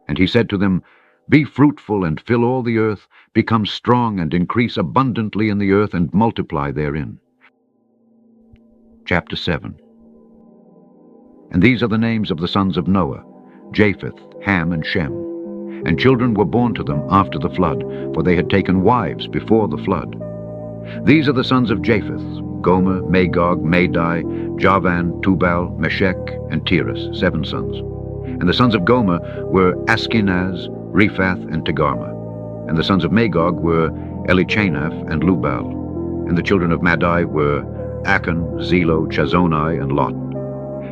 And he said to them, Be fruitful and fill all the earth, become strong and increase abundantly in the earth, and multiply therein. Chapter 7. And these are the names of the sons of Noah, Japheth, Ham, and Shem. And children were born to them after the flood, for they had taken wives before the flood. These are the sons of Japheth, Gomer, Magog, Madai, Javan, Tubal, Meshech, and Tiras, 7 sons. And the sons of Gomer were Ashkenaz, Rephath, and Togarmah. And the sons of Magog were Elichanaph and Lubal. And the children of Madai were Achan, Zelo, Chazoni, and Lot.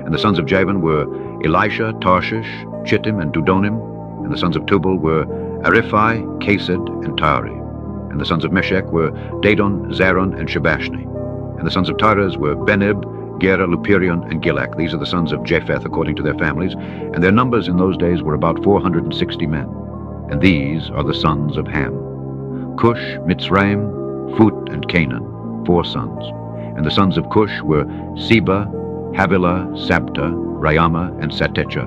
And the sons of Javan were Elisha, Tarshish, Chittim, and Dudonim. And the sons of Tubal were Ariphi, Kased, and Taari. And the sons of Meshech were Dadon, Zaron, and Shebashni. And the sons of Tiras were Benib, Gera, Lupirion, and Gilak. These are the sons of Japheth according to their families, and their numbers in those days were about 460 men. And these are the sons of Ham: Cush, Mitzrayim, Phut, and Canaan, 4 sons. And the sons of Cush were Seba, Havilah, Sabta, Rayama, and Satecha.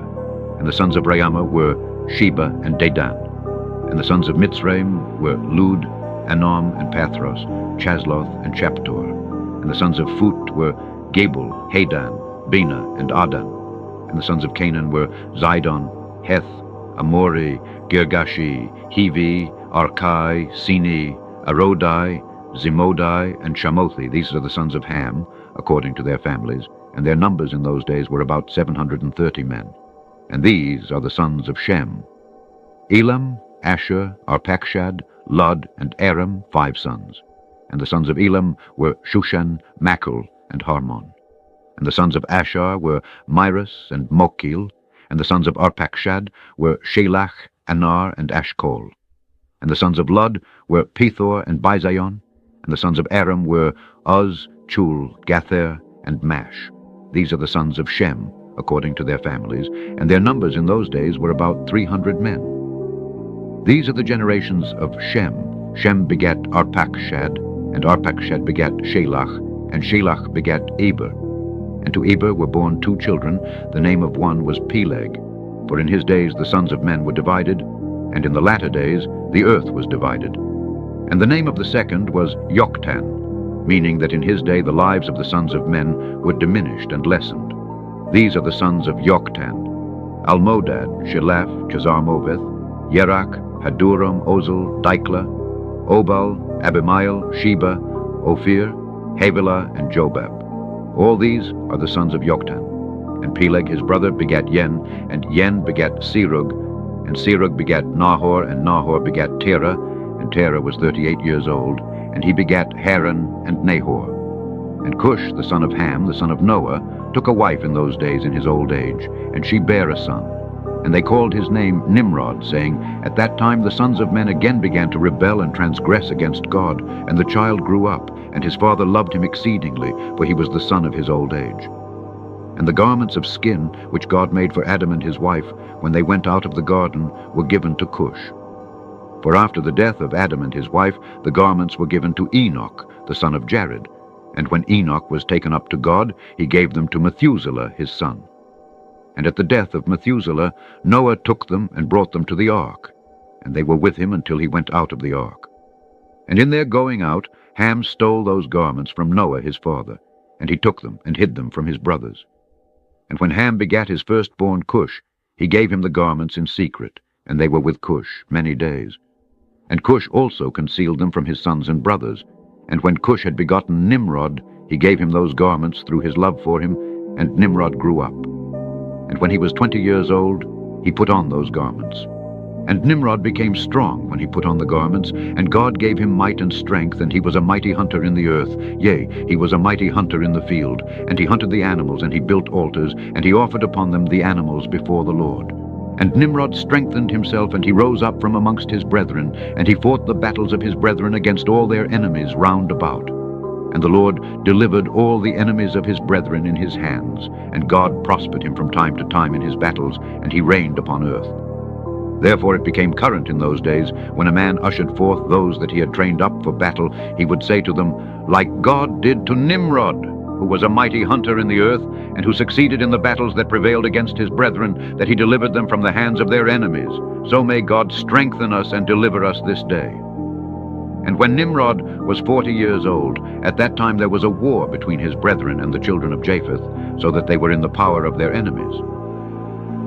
And the sons of Rayama were Sheba and Dedan. And the sons of Mitzrayim were Lud, Anam, and Pathros, Chasloth, and Chaptor. And the sons of Phut were Gabal, Hadan, Bina, and Adan. And the sons of Canaan were Zidon, Heth, Amori, Girgashi, Hivi, Arkai, Sini, Arodai, Zimodai, and Shamothi. These are the sons of Ham, according to their families, and their numbers in those days were about 730 men. And these are the sons of Shem: Elam, Asher, Arpachshad, Lud, and Aram, 5 sons. And the sons of Elam were Shushan, Machel, and Harmon. And the sons of Asher were Myras and Mokil. And the sons of Arpachshad were Shelach, Anar, and Ashkol. And the sons of Lud were Pethor and Bizayon. And the sons of Aram were Uz, Chul, Gather, and Mash. These are the sons of Shem, according to their families, and their numbers in those days were about 300 men. These are the generations of Shem. Shem begat Arpachshad, and Arpachshad begat Shelach, and Shelach begat Eber. And to Eber were born 2 children. The name of one was Peleg. For in his days the sons of men were divided, and in the latter days the earth was divided. And the name of the second was Yoktan, meaning that in his day the lives of the sons of men were diminished and lessened. These are the sons of Yoktan: Almodad, Shelaph, Chazarmoveth, Yerach, Haduram, Ozal, Dikla, Obal, Abimael, Sheba, Ophir, Havilah, and Jobab. All these are the sons of Yoktan. And Peleg his brother begat Yen, and Yen begat Serug, and Serug begat Nahor, and Nahor begat Terah, and Terah was 38 years old, and he begat Haran and Nahor. And Cush, the son of Ham, the son of Noah, took a wife in those days in his old age, and she bare a son. And they called his name Nimrod, saying, At that time the sons of men again began to rebel and transgress against God. And the child grew up, and his father loved him exceedingly, for he was the son of his old age. And the garments of skin, which God made for Adam and his wife, when they went out of the garden, were given to Cush. For after the death of Adam and his wife, the garments were given to Enoch, the son of Jared. And when Enoch was taken up to God, he gave them to Methuselah his son. And at the death of Methuselah, Noah took them and brought them to the ark, and they were with him until he went out of the ark. And in their going out, Ham stole those garments from Noah his father, and he took them and hid them from his brothers. And when Ham begat his firstborn Cush, he gave him the garments in secret, and they were with Cush many days. And Cush also concealed them from his sons and brothers. And when Cush had begotten Nimrod, he gave him those garments through his love for him, and Nimrod grew up. And when he was 20 years old, he put on those garments. And Nimrod became strong when he put on the garments, and God gave him might and strength, and he was a mighty hunter in the earth. Yea, he was a mighty hunter in the field. And he hunted the animals, and he built altars, and he offered upon them the animals before the Lord. And Nimrod strengthened himself, and he rose up from amongst his brethren, and he fought the battles of his brethren against all their enemies round about. And the Lord delivered all the enemies of his brethren in his hands, and God prospered him from time to time in his battles, and he reigned upon earth. Therefore it became current in those days, when a man ushered forth those that he had trained up for battle, he would say to them, Like God did to Nimrod, who was a mighty hunter in the earth, and who succeeded in the battles that prevailed against his brethren, that he delivered them from the hands of their enemies. So may God strengthen us and deliver us this day. And when Nimrod was 40 years old, at that time there was a war between his brethren and the children of Japheth, so that they were in the power of their enemies.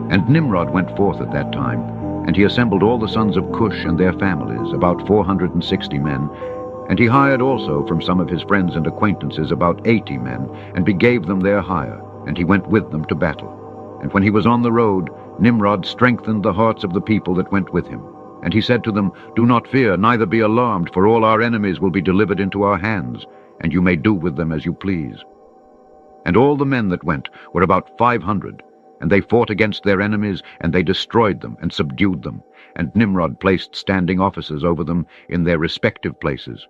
And Nimrod went forth at that time, and he assembled all the sons of Cush and their families, about 460 men, and he hired also from some of his friends and acquaintances about 80 men, and begave them their hire, and he went with them to battle. And when he was on the road, Nimrod strengthened the hearts of the people that went with him. And he said to them, Do not fear, neither be alarmed, for all our enemies will be delivered into our hands, and you may do with them as you please. And all the men that went were about 500, and they fought against their enemies, and they destroyed them and subdued them. And Nimrod placed standing officers over them in their respective places.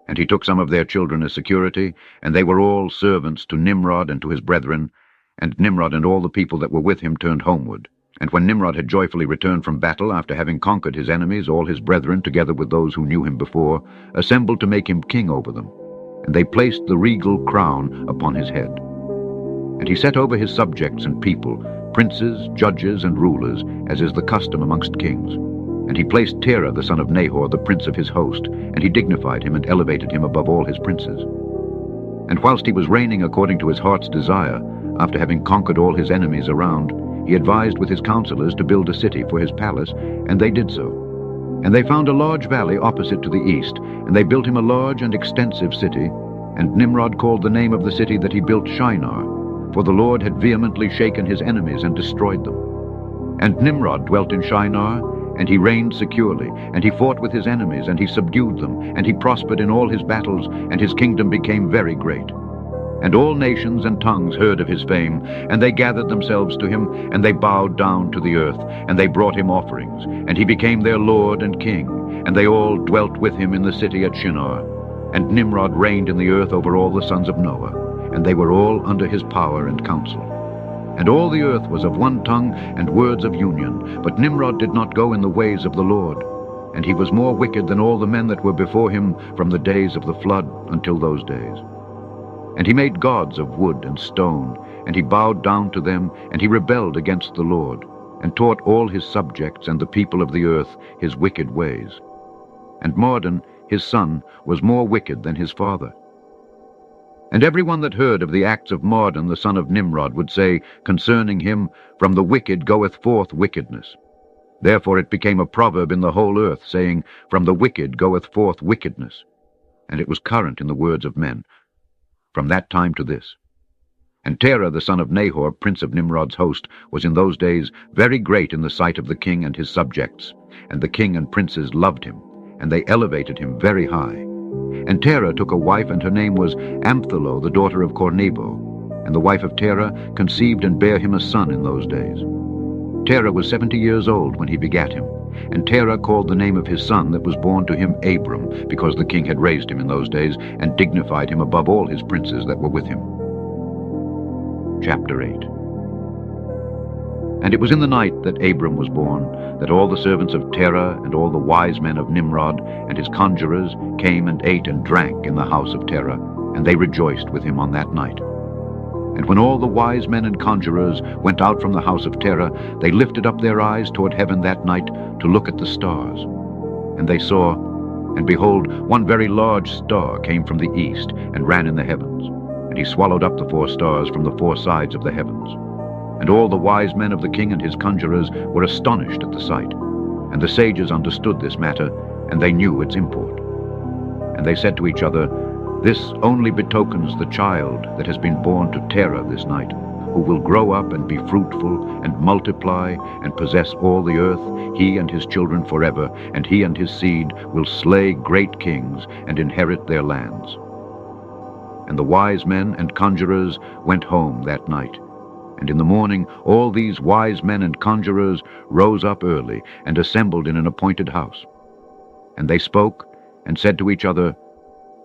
And he took some of their children as security, and they were all servants to Nimrod and to his brethren. And Nimrod and all the people that were with him turned homeward. And when Nimrod had joyfully returned from battle, after having conquered his enemies, all his brethren, together with those who knew him before, assembled to make him king over them. And they placed the regal crown upon his head. And he set over his subjects and people, princes, judges, and rulers, as is the custom amongst kings. And he placed Terah the son of Nahor, the prince of his host, and he dignified him and elevated him above all his princes. And whilst he was reigning according to his heart's desire, after having conquered all his enemies around, he advised with his counselors to build a city for his palace, and they did so. And they found a large valley opposite to the east, and they built him a large and extensive city. And Nimrod called the name of the city that he built Shinar, for the Lord had vehemently shaken his enemies and destroyed them. And Nimrod dwelt in Shinar, and he reigned securely, and he fought with his enemies, and he subdued them, and he prospered in all his battles, and his kingdom became very great. And all nations and tongues heard of his fame, and they gathered themselves to him, and they bowed down to the earth, and they brought him offerings, and he became their lord and king, and they all dwelt with him in the city at Shinar. And Nimrod reigned in the earth over all the sons of Noah, and they were all under his power and counsel. And all the earth was of one tongue and words of union, but Nimrod did not go in the ways of the Lord, and he was more wicked than all the men that were before him from the days of the flood until those days. And he made gods of wood and stone, and he bowed down to them, and he rebelled against the Lord, and taught all his subjects and the people of the earth his wicked ways. And Mardon, his son, was more wicked than his father. And every one that heard of the acts of Mardon the son of Nimrod would say concerning him, From the wicked goeth forth wickedness. Therefore it became a proverb in the whole earth, saying, From the wicked goeth forth wickedness. And it was current in the words of men, from that time to this. And Terah the son of Nahor, prince of Nimrod's host, was in those days very great in the sight of the king and his subjects. And the king and princes loved him, and they elevated him very high. And Terah took a wife, and her name was Amphilo, the daughter of Cornebo. And the wife of Terah conceived and bare him a son in those days. Terah was 70 years old when he begat him. And Terah called the name of his son that was born to him Abram, because the king had raised him in those days, and dignified him above all his princes that were with him. Chapter 8. And it was in the night that Abram was born, that all the servants of Terah and all the wise men of Nimrod and his conjurers came and ate and drank in the house of Terah, and they rejoiced with him on that night. And when all the wise men and conjurers went out from the house of Terah, they lifted up their eyes toward heaven that night to look at the stars. And they saw, and behold, one very large star came from the east, and ran in the heavens. And he swallowed up the 4 stars from the 4 sides of the heavens. And all the wise men of the king and his conjurers were astonished at the sight. And the sages understood this matter, and they knew its import. And they said to each other, This only betokens the child that has been born to Terah this night, who will grow up and be fruitful and multiply and possess all the earth, he and his children forever, and he and his seed will slay great kings and inherit their lands. And the wise men and conjurers went home that night. And in the morning all these wise men and conjurers rose up early and assembled in an appointed house. And they spoke and said to each other,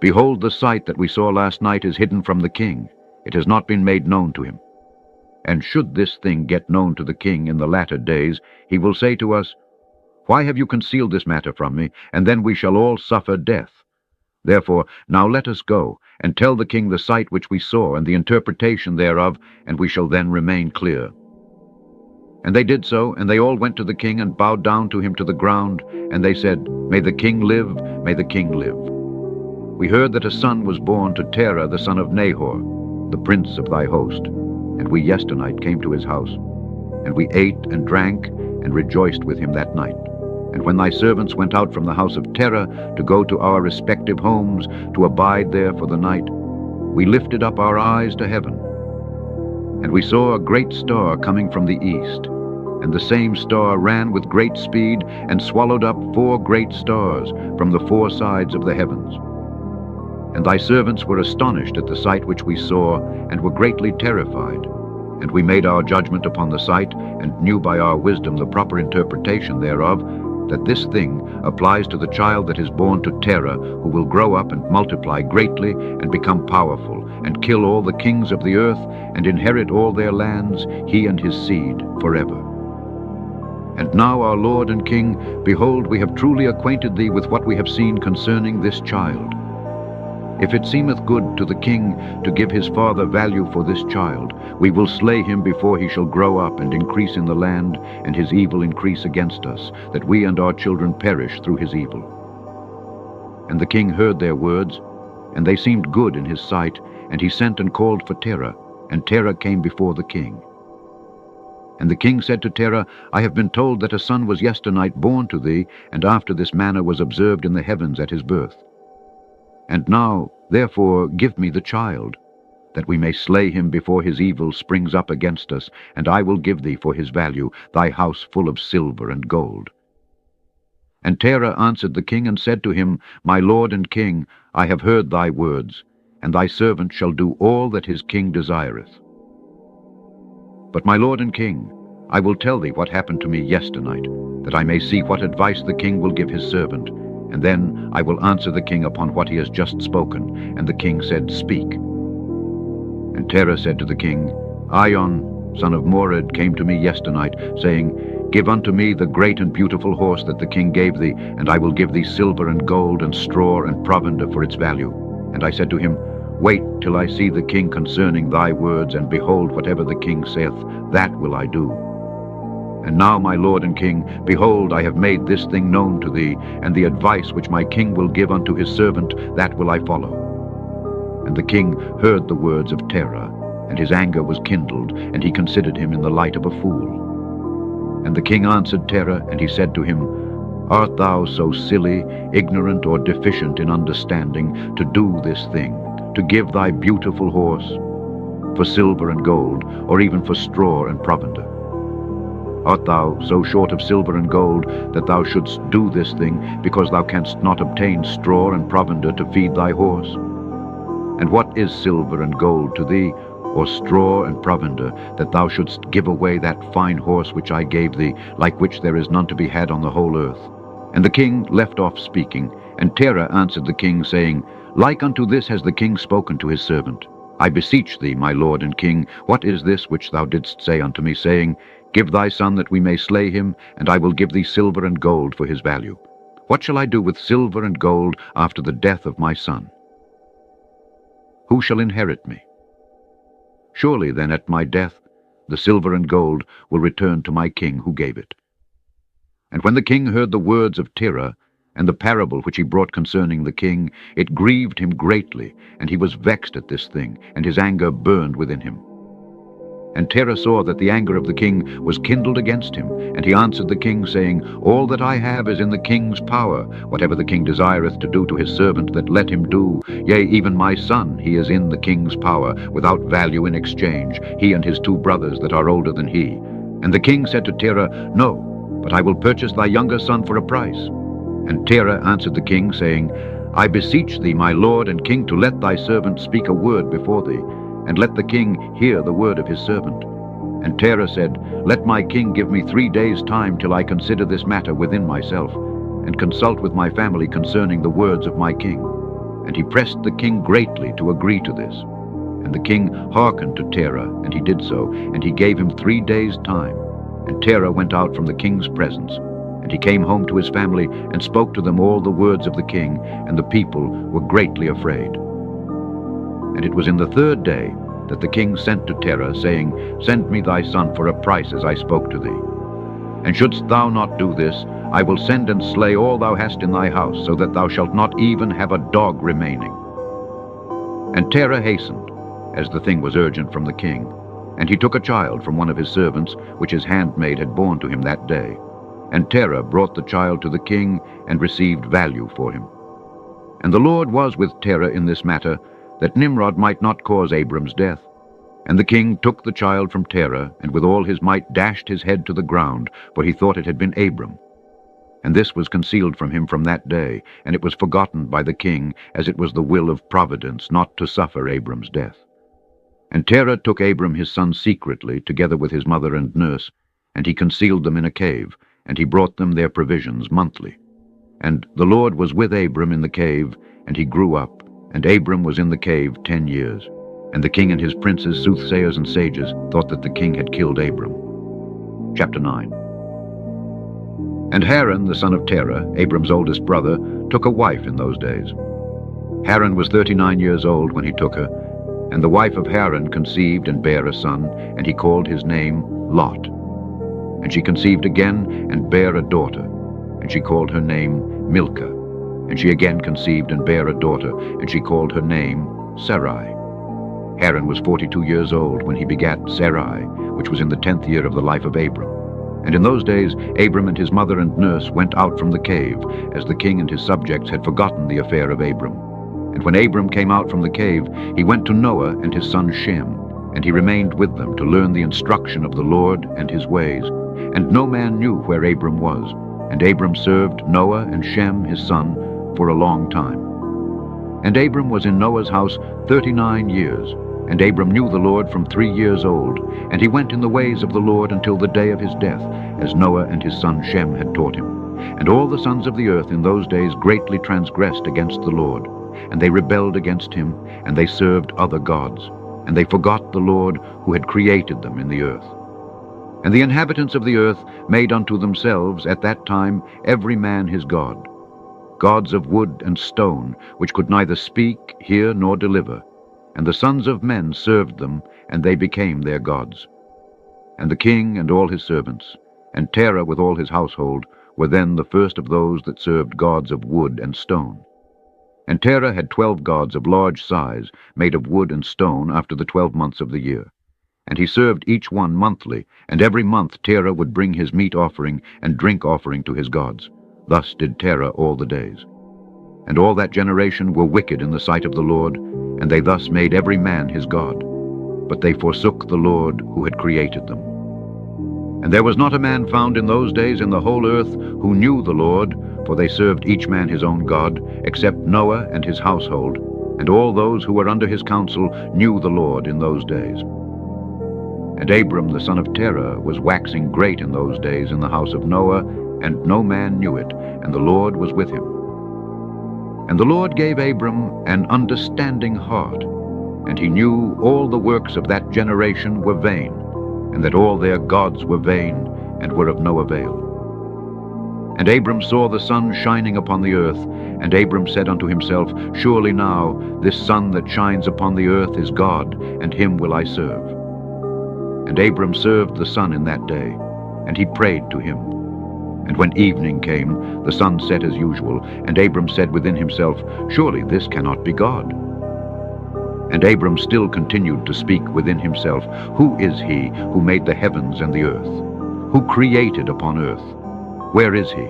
Behold, the sight that we saw last night is hidden from the king. It has not been made known to him. And should this thing get known to the king in the latter days, he will say to us, Why have you concealed this matter from me? And then we shall all suffer death. Therefore now let us go, and tell the king the sight which we saw, and the interpretation thereof, and we shall then remain clear. And they did so, and they all went to the king, and bowed down to him to the ground, and they said, May the king live, may the king live. We heard that a son was born to Terah the son of Nahor, the prince of thy host. And we yesternight came to his house. And we ate and drank, and rejoiced with him that night. And when thy servants went out from the house of Terah to go to our respective homes, to abide there for the night, we lifted up our eyes to heaven. And we saw a great star coming from the east. And the same star ran with great speed, and swallowed up 4 great stars from the 4 sides of the heavens. And thy servants were astonished at the sight which we saw, and were greatly terrified. And we made our judgment upon the sight, and knew by our wisdom the proper interpretation thereof, that this thing applies to the child that is born to Terah, who will grow up and multiply greatly, and become powerful, and kill all the kings of the earth, and inherit all their lands, he and his seed, forever. And now, our Lord and King, behold, we have truly acquainted thee with what we have seen concerning this child. If it seemeth good to the king to give his father value for this child, we will slay him before he shall grow up and increase in the land, and his evil increase against us, that we and our children perish through his evil. And the king heard their words, and they seemed good in his sight, and he sent and called for Terah, and Terah came before the king. And the king said to Terah, I have been told that a son was yesternight born to thee, and after this manner was observed in the heavens at his birth. And now, therefore, give me the child, that we may slay him before his evil springs up against us, and I will give thee for his value thy house full of silver and gold. And Terah answered the king and said to him, My lord and king, I have heard thy words, and thy servant shall do all that his king desireth. But my lord and king, I will tell thee what happened to me yesternight, that I may see what advice the king will give his servant, and then I will answer the king upon what he has just spoken. And the king said, Speak. And Terah said to the king, Ion, son of Mored, came to me yesternight, saying, Give unto me the great and beautiful horse that the king gave thee, and I will give thee silver and gold and straw and provender for its value. And I said to him, Wait till I see the king concerning thy words, and behold, whatever the king saith, that will I do. And now, my lord and king, behold, I have made this thing known to thee, and the advice which my king will give unto his servant, that will I follow. And the king heard the words of Terah, and his anger was kindled, and he considered him in the light of a fool. And the king answered Terah, and he said to him, Art thou so silly, ignorant, or deficient in understanding, to do this thing, to give thy beautiful horse for silver and gold, or even for straw and provender? Art thou so short of silver and gold that thou shouldst do this thing, because thou canst not obtain straw and provender to feed thy horse? And what is silver and gold to thee, or straw and provender, that thou shouldst give away that fine horse which I gave thee, like which there is none to be had on the whole earth? And the king left off speaking, and Terah answered the king, saying, Like unto this has the king spoken to his servant. I beseech thee, my lord and king, what is this which thou didst say unto me, saying, Give thy son that we may slay him, and I will give thee silver and gold for his value? What shall I do with silver and gold after the death of my son? Who shall inherit me? Surely then at my death the silver and gold will return to my king who gave it. And when the king heard the words of Terah, and the parable which he brought concerning the king, it grieved him greatly, and he was vexed at this thing, and his anger burned within him. And Terah saw that the anger of the king was kindled against him, and he answered the king, saying, All that I have is in the king's power. Whatever the king desireth to do to his servant, that let him do. Yea, even my son, he is in the king's power, without value in exchange, he and his 2 brothers that are older than he. And the king said to Terah, No, but I will purchase thy younger son for a price. And Terah answered the king, saying, I beseech thee, my lord and king, to let thy servant speak a word before thee, and let the king hear the word of his servant. And Terah said, Let my king give me 3 days' time till I consider this matter within myself, and consult with my family concerning the words of my king. And he pressed the king greatly to agree to this. And the king hearkened to Terah, and he did so, and he gave him 3 days' time. And Terah went out from the king's presence. And he came home to his family, and spoke to them all the words of the king, and the people were greatly afraid. And it was in the 3rd day that the king sent to Terah, saying, Send me thy son for a price, as I spoke to thee. And shouldst thou not do this, I will send and slay all thou hast in thy house, so that thou shalt not even have a dog remaining. And Terah hastened, as the thing was urgent from the king. And he took a child from one of his servants, which his handmaid had borne to him that day. And Terah brought the child to the king, and received value for him. And the Lord was with Terah in this matter, that Nimrod might not cause Abram's death. And the king took the child from Terah, and with all his might dashed his head to the ground, for he thought it had been Abram. And this was concealed from him from that day, and it was forgotten by the king, as it was the will of providence not to suffer Abram's death. And Terah took Abram his son secretly, together with his mother and nurse, and he concealed them in a cave, and he brought them their provisions monthly. And the Lord was with Abram in the cave, and he grew up, and Abram was in the cave 10 years. And the king and his princes, soothsayers and sages, thought that the king had killed Abram. Chapter 9. And Haran, the son of Terah, Abram's oldest brother, took a wife in those days. Haran was 39 years old when he took her, and the wife of Haran conceived and bare a son, and he called his name Lot. And she conceived again and bare a daughter, and she called her name Milcah. And she again conceived and bare a daughter, and she called her name Sarai. Haran was 42 years old when he begat Sarai, which was in the 10th year of the life of Abram. And in those days Abram and his mother and nurse went out from the cave, as the king and his subjects had forgotten the affair of Abram. And when Abram came out from the cave, he went to Noah and his son Shem, and he remained with them to learn the instruction of the Lord and his ways. And no man knew where Abram was. And Abram served Noah and Shem his son for a long time. And Abram was in Noah's house 39 years. And Abram knew the Lord from 3 years old, and he went in the ways of the Lord until the day of his death, as Noah and his son Shem had taught him. And all the sons of the earth in those days greatly transgressed against the Lord, and they rebelled against him, and they served other gods, and they forgot the Lord who had created them in the earth. And the inhabitants of the earth made unto themselves at that time every man his god, gods of wood and stone, which could neither speak, hear, nor deliver. And the sons of men served them, and they became their gods. And the king and all his servants, and Terah with all his household, were then the first of those that served gods of wood and stone. And Terah had 12 gods of large size, made of wood and stone, after the 12 months of the year. And he served each one monthly, and every month Terah would bring his meat offering and drink offering to his gods. Thus did Terah all the days. And all that generation were wicked in the sight of the Lord, and they thus made every man his god. But they forsook the Lord who had created them. And there was not a man found in those days in the whole earth who knew the Lord, for they served each man his own god, except Noah and his household, and all those who were under his counsel knew the Lord in those days. And Abram the son of Terah was waxing great in those days in the house of Noah, and no man knew it, and the Lord was with him. And the Lord gave Abram an understanding heart, and he knew all the works of that generation were vain, and that all their gods were vain, and were of no avail. And Abram saw the sun shining upon the earth, and Abram said unto himself, Surely now this sun that shines upon the earth is God, and him will I serve. And Abram served the sun in that day, and he prayed to him. And when evening came, the sun set as usual, and Abram said within himself, Surely this cannot be God. And Abram still continued to speak within himself, Who is he who made the heavens and the earth? Who created upon earth? Where is he?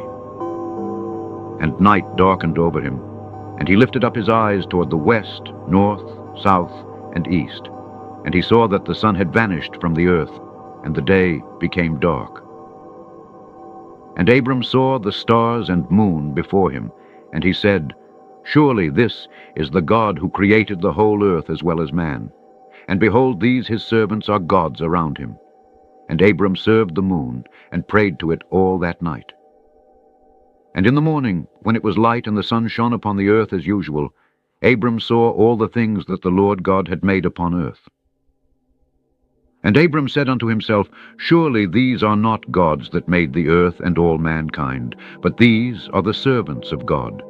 And night darkened over him, and he lifted up his eyes toward the west, north, south, and east. And he saw that the sun had vanished from the earth, and the day became dark. And Abram saw the stars and moon before him, and he said, Surely this is the God who created the whole earth as well as man. And behold, these his servants are gods around him. And Abram served the moon, and prayed to it all that night. And in the morning, when it was light and the sun shone upon the earth as usual, Abram saw all the things that the Lord God had made upon earth. And Abram said unto himself, Surely these are not gods that made the earth and all mankind, but these are the servants of God.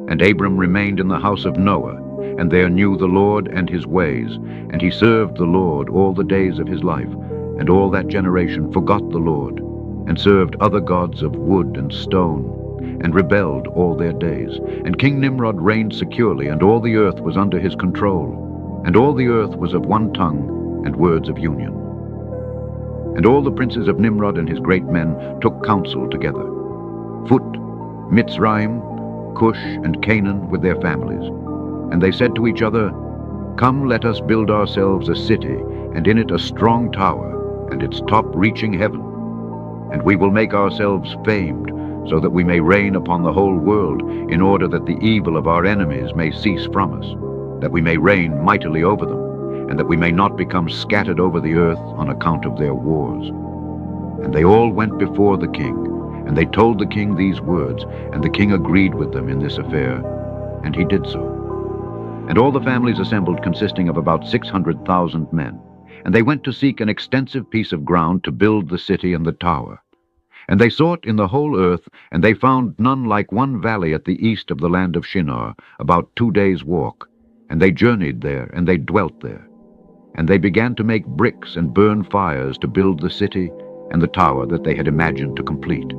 And Abram remained in the house of Noah, and there knew the Lord and his ways, and he served the Lord all the days of his life. And all that generation forgot the Lord, and served other gods of wood and stone, and rebelled all their days. And King Nimrod reigned securely, and all the earth was under his control. And all the earth was of one tongue, and words of union. And all the princes of Nimrod and his great men took counsel together, Phut, Mitzrayim, Cush, and Canaan with their families. And they said to each other, Come, let us build ourselves a city, and in it a strong tower, and its top reaching heaven. And we will make ourselves famed, so that we may reign upon the whole world, in order that the evil of our enemies may cease from us, that we may reign mightily over them, and that we may not become scattered over the earth on account of their wars. And they all went before the king, and they told the king these words, and the king agreed with them in this affair, and he did so. And all the families assembled, consisting of about 600,000 men, and they went to seek an extensive piece of ground to build the city and the tower. And they sought in the whole earth, and they found none like one valley at the east of the land of Shinar, about 2 days' walk. And they journeyed there, and they dwelt there. And they began to make bricks and burn fires to build the city and the tower that they had imagined to complete.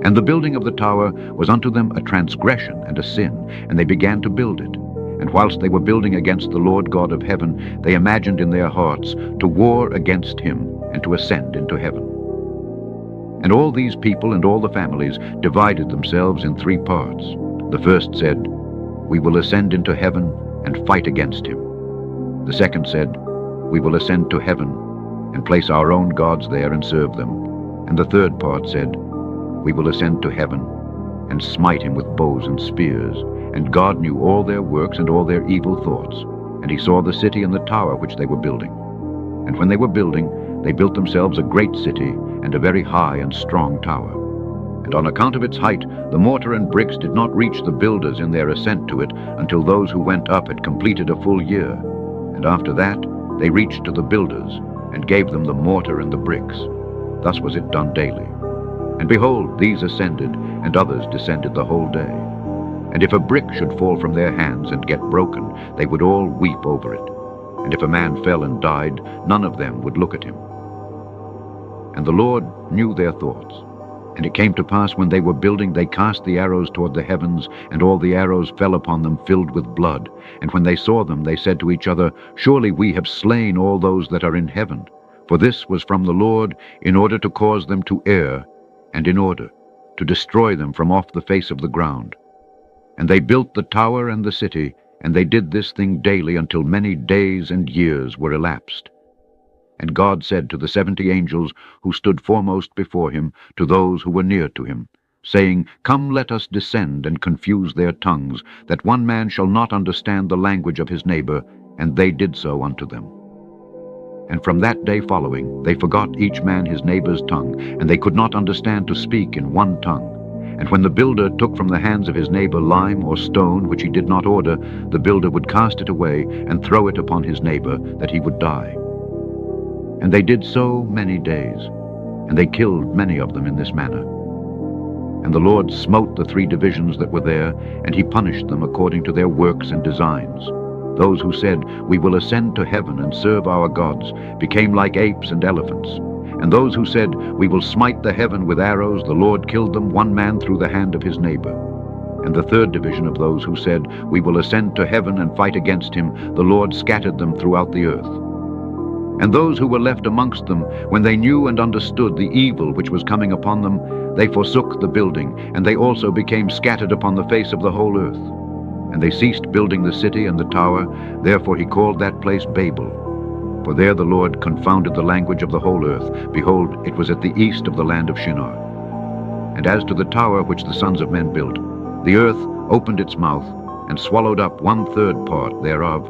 And the building of the tower was unto them a transgression and a sin, and they began to build it. And whilst they were building against the Lord God of heaven, they imagined in their hearts to war against him and to ascend into heaven. And all these people and all the families divided themselves in 3 parts. The first said, "We will ascend into heaven and fight against him." The second said, "We will ascend to heaven and place our own gods there and serve them." And the third part said, "We will ascend to heaven and smite him with bows and spears." And God knew all their works and all their evil thoughts. And he saw the city and the tower which they were building. And when they were building, they built themselves a great city and a very high and strong tower. And on account of its height, the mortar and bricks did not reach the builders in their ascent to it until those who went up had completed a full year. And after that, they reached to the builders and gave them the mortar and the bricks. Thus was it done daily. And behold, these ascended, and others descended the whole day. And if a brick should fall from their hands and get broken, they would all weep over it. And if a man fell and died, none of them would look at him. And the Lord knew their thoughts. And it came to pass, when they were building, they cast the arrows toward the heavens, and all the arrows fell upon them filled with blood. And when they saw them, they said to each other, "Surely we have slain all those that are in heaven." For this was from the Lord, in order to cause them to err, and in order to destroy them from off the face of the ground. And they built the tower and the city, and they did this thing daily until many days and years were elapsed. And God said to the 70 angels who stood foremost before him, to those who were near to him, saying, "Come, let us descend and confuse their tongues, that one man shall not understand the language of his neighbor." And they did so unto them. And from that day following, they forgot each man his neighbor's tongue, and they could not understand to speak in one tongue. And when the builder took from the hands of his neighbor lime or stone which he did not order, the builder would cast it away and throw it upon his neighbor, that he would die. And they did so many days, and they killed many of them in this manner. And the Lord smote the 3 divisions that were there, and he punished them according to their works and designs. Those who said, "We will ascend to heaven and serve our gods," became like apes and elephants. And those who said, "We will smite the heaven with arrows," the Lord killed them, one man through the hand of his neighbor. And the 3rd division of those who said, "We will ascend to heaven and fight against him," the Lord scattered them throughout the earth. And those who were left amongst them, when they knew and understood the evil which was coming upon them, they forsook the building, and they also became scattered upon the face of the whole earth. And they ceased building the city and the tower, therefore he called that place Babel. For there the Lord confounded the language of the whole earth. Behold, it was at the east of the land of Shinar. And as to the tower which the sons of men built, the earth opened its mouth, and swallowed up 1/3 part thereof.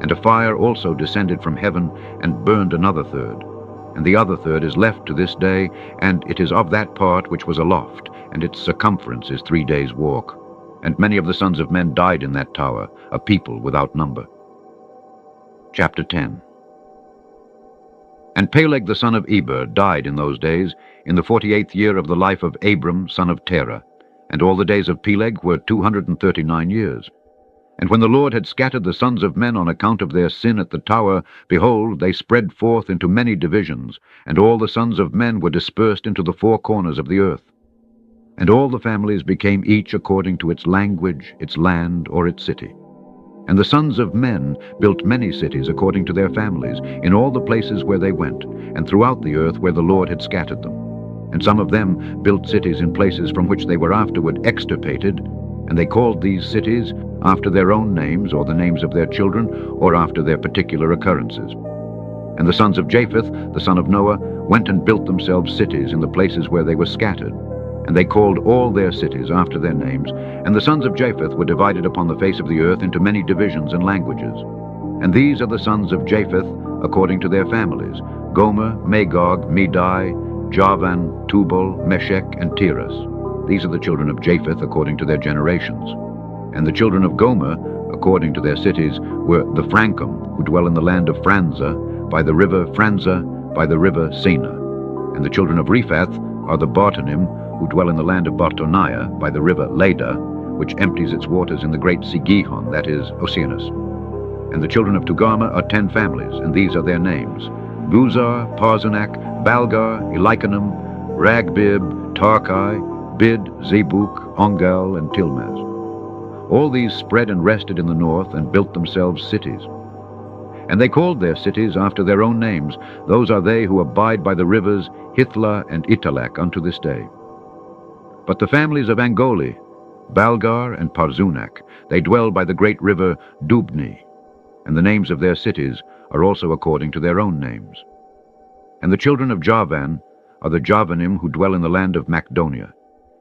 And a fire also descended from heaven, and burned another third. And the other third is left to this day, and it is of that part which was aloft, and its circumference is 3 days' walk. And many of the sons of men died in that tower, a people without number. Chapter 10. And Peleg the son of Eber died in those days, in the 48th year of the life of Abram son of Terah. And all the days of Peleg were 239 years. And when the Lord had scattered the sons of men on account of their sin at the tower, behold, they spread forth into many divisions, and all the sons of men were dispersed into the 4 corners of the earth. And all the families became each according to its language, its land, or its city. And the sons of men built many cities according to their families, in all the places where they went, and throughout the earth where the Lord had scattered them. And some of them built cities in places from which they were afterward extirpated, and they called these cities after their own names, or the names of their children, or after their particular occurrences. And the sons of Japheth, the son of Noah, went and built themselves cities in the places where they were scattered. And they called all their cities after their names. And the sons of Japheth were divided upon the face of the earth into many divisions and languages. And these are the sons of Japheth according to their families: Gomer, Magog, Medai, Javan, Tubal, Meshech, and Tiras. These are the children of Japheth according to their generations. And the children of Gomer, according to their cities, were the Frankum, who dwell in the land of Franza, by the river Franza, by the river Sena. And the children of Rephath are the Bartonim, who dwell in the land of Bartoniah, by the river Leda, which empties its waters in the great sea Gihon, that is, Oceanus. And the children of Togarmah are 10 families, and these are their names: Buzar, Parzanak, Balgar, Elicanim, Ragbib, Tarkai, Bid, Zebuk, Ongal, and Tilmaz. All these spread and rested in the north and built themselves cities. And they called their cities after their own names. Those are they who abide by the rivers Hithla and Italak unto this day. But the families of Angoli, Balgar and Parzunak, they dwell by the great river Dubni, and the names of their cities are also according to their own names. And the children of Javan are the Javanim who dwell in the land of Macedonia.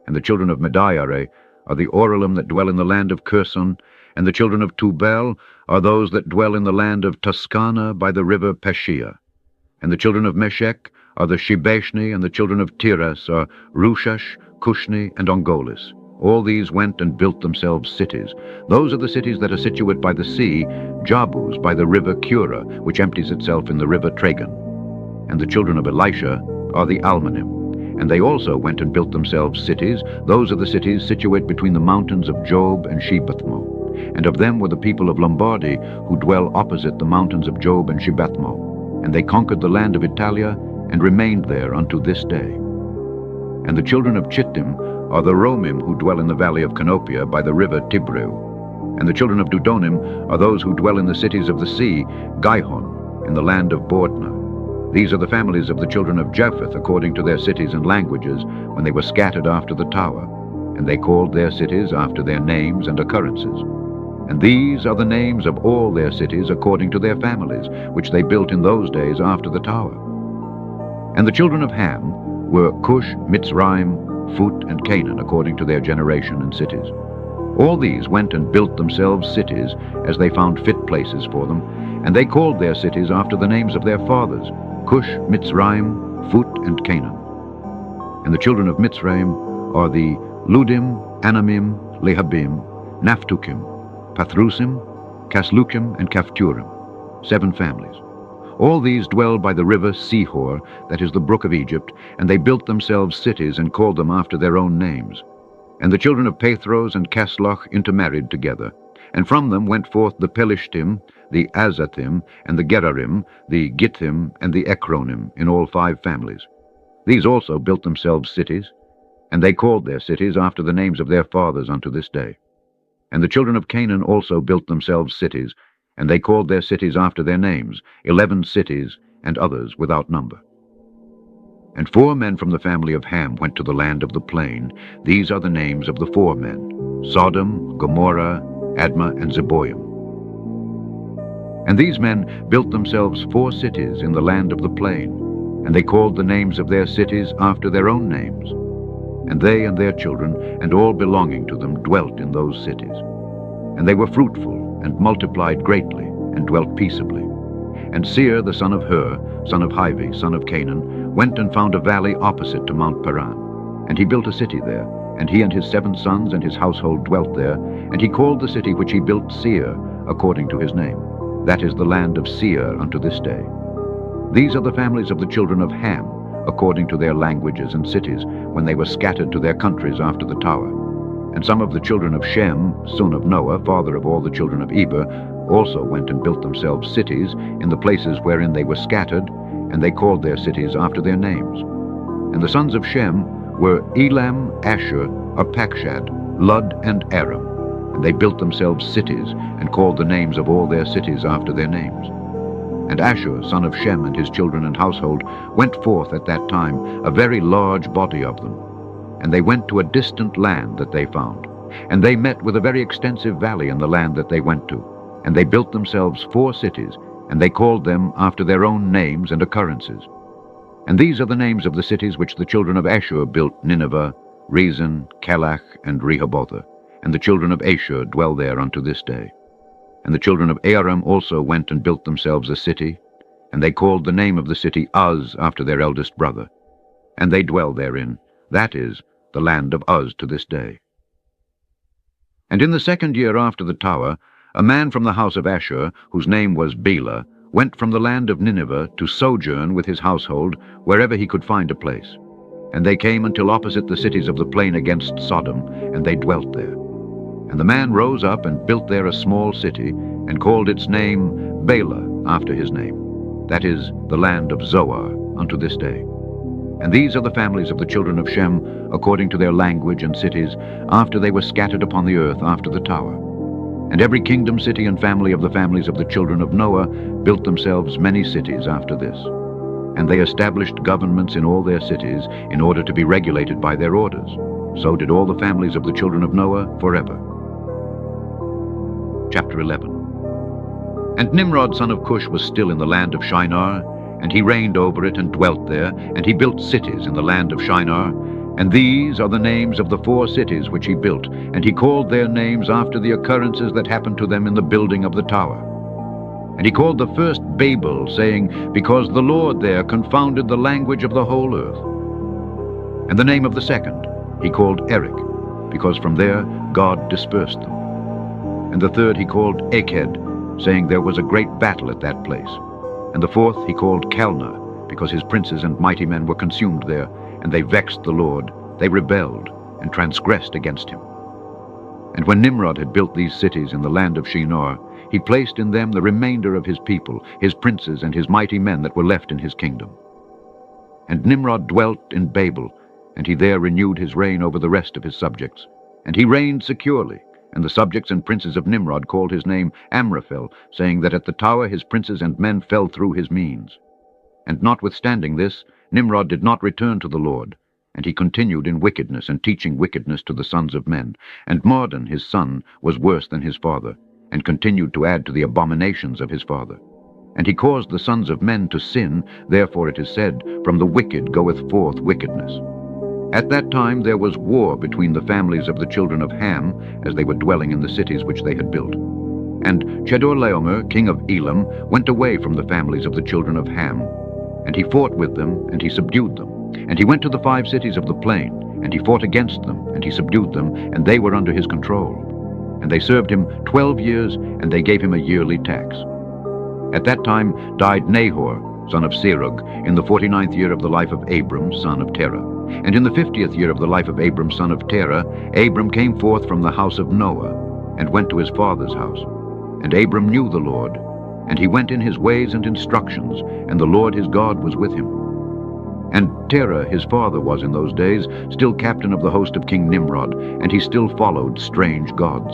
And the children of Medaiare are the Oralim that dwell in the land of Curson. And the children of Tubal are those that dwell in the land of Tuscana by the river Pashia. And the children of Meshech are the Shibeshni, and the children of Tiras are Rushash, Cushni, and Ongolis. All these went and built themselves cities. Those are the cities that are situate by the sea, Jabus by the river Cura, which empties itself in the river Tragan. And the children of Elisha are the Almanim, and they also went and built themselves cities. Those are the cities situate between the mountains of Job and Shebathmo. And of them were the people of Lombardy, who dwell opposite the mountains of Job and Shebathmo. And they conquered the land of Italia, and remained there unto this day. And the children of Chittim are the Romim, who dwell in the valley of Canopia by the river Tibreu. And the children of Dudonim are those who dwell in the cities of the sea, Gihon, in the land of Bordna. These are the families of the children of Japheth according to their cities and languages, when they were scattered after the tower. And they called their cities after their names and occurrences. And these are the names of all their cities according to their families, which they built in those days after the tower. And the children of Ham were Cush, Mitzrayim, Phut, and Canaan according to their generation and cities. All these went and built themselves cities, as they found fit places for them, and they called their cities after the names of their fathers: Cush, Mitzrayim, Phut, and Canaan. And the children of Mitzrayim are the Ludim, Anamim, Lehabim, Naphtukim, Pathrusim, Casluchim, and Caphturim, 7 families. All these dwell by the river Sihor, that is the brook of Egypt, and they built themselves cities and called them after their own names. And the children of Pathros and Casloch intermarried together. And from them went forth the Pelishtim, the Azathim, and the Gerarim, the Githim, and the Ekronim, in all 5 families. These also built themselves cities, and they called their cities after the names of their fathers unto this day. And the children of Canaan also built themselves cities, and they called their cities after their names, 11 cities, and others without number. And 4 men from the family of Ham went to the land of the plain. These are the names of the 4 men: Sodom, Gomorrah, Admah, and Zeboim. And these men built themselves 4 cities in the land of the plain, and they called the names of their cities after their own names. And they and their children, and all belonging to them, dwelt in those cities. And they were fruitful, and multiplied greatly, and dwelt peaceably. And Seir the son of Hur, son of Hivi, son of Canaan, went and found a valley opposite to Mount Paran. And he built a city there, and he and his 7 sons and his household dwelt there. And he called the city which he built Seir, according to his name. That is the land of Seir unto this day. These are the families of the children of Ham, according to their languages and cities, when they were scattered to their countries after the tower. And some of the children of Shem, son of Noah, father of all the children of Eber, also went and built themselves cities in the places wherein they were scattered, and they called their cities after their names. And the sons of Shem were Elam, Asher, Arpachshad, Lud, and Aram. And they built themselves cities, and called the names of all their cities after their names. And Asher, son of Shem, and his children and household, went forth at that time, a very large body of them. And they went to a distant land that they found. And they met with a very extensive valley in the land that they went to. And they built themselves 4 cities, and they called them after their own names and occurrences. And these are the names of the cities which the children of Asher built: Nineveh, Rezin, Calach, and Rehoboth, and the children of Asher dwell there unto this day. And the children of Aram also went and built themselves a city, and they called the name of the city Uz after their eldest brother. And they dwell therein, that is, the land of Uz to this day. And in the 2nd year after the tower, a man from the house of Asher, whose name was Bela, went from the land of Nineveh to sojourn with his household wherever he could find a place. And they came until opposite the cities of the plain against Sodom, and they dwelt there. And the man rose up and built there a small city, and called its name Bela after his name, that is, the land of Zoar, unto this day. And these are the families of the children of Shem, according to their language and cities, after they were scattered upon the earth after the tower. And every kingdom, city, and family of the families of the children of Noah built themselves many cities after this. And they established governments in all their cities, in order to be regulated by their orders. So did all the families of the children of Noah forever. Chapter 11. And Nimrod son of Cush was still in the land of Shinar, and he reigned over it and dwelt there, and he built cities in the land of Shinar. And these are the names of the 4 cities which he built, and he called their names after the occurrences that happened to them in the building of the tower. And he called the first Babel, saying, because the Lord there confounded the language of the whole earth. And the name of the second he called Erech, because from there God dispersed them. And the third he called Aked, saying there was a great battle at that place. And the fourth he called Calneh, because his princes and mighty men were consumed there, and they vexed the Lord, they rebelled, and transgressed against him. And when Nimrod had built these cities in the land of Shinar, he placed in them the remainder of his people, his princes and his mighty men that were left in his kingdom. And Nimrod dwelt in Babel, and he there renewed his reign over the rest of his subjects. And he reigned securely, and the subjects and princes of Nimrod called his name Amraphel, saying that at the tower his princes and men fell through his means. And notwithstanding this, Nimrod did not return to the Lord, and he continued in wickedness and teaching wickedness to the sons of men. And Mardon his son was worse than his father, and continued to add to the abominations of his father. And he caused the sons of men to sin, therefore it is said, from the wicked goeth forth wickedness. At that time there was war between the families of the children of Ham, as they were dwelling in the cities which they had built. And Chedorlaomer, king of Elam, went away from the families of the children of Ham. And he fought with them, and he subdued them. And he went to the 5 cities of the plain, and he fought against them, and he subdued them, and they were under his control. And they served him 12 years, and they gave him a yearly tax. At that time died Nahor, son of Serug, in the 49th year of the life of Abram, son of Terah. And in the 50th year of the life of Abram, son of Terah, Abram came forth from the house of Noah, and went to his father's house. And Abram knew the Lord, and he went in his ways and instructions, and the Lord his God was with him. And Terah his father was in those days still captain of the host of King Nimrod, and he still followed strange gods.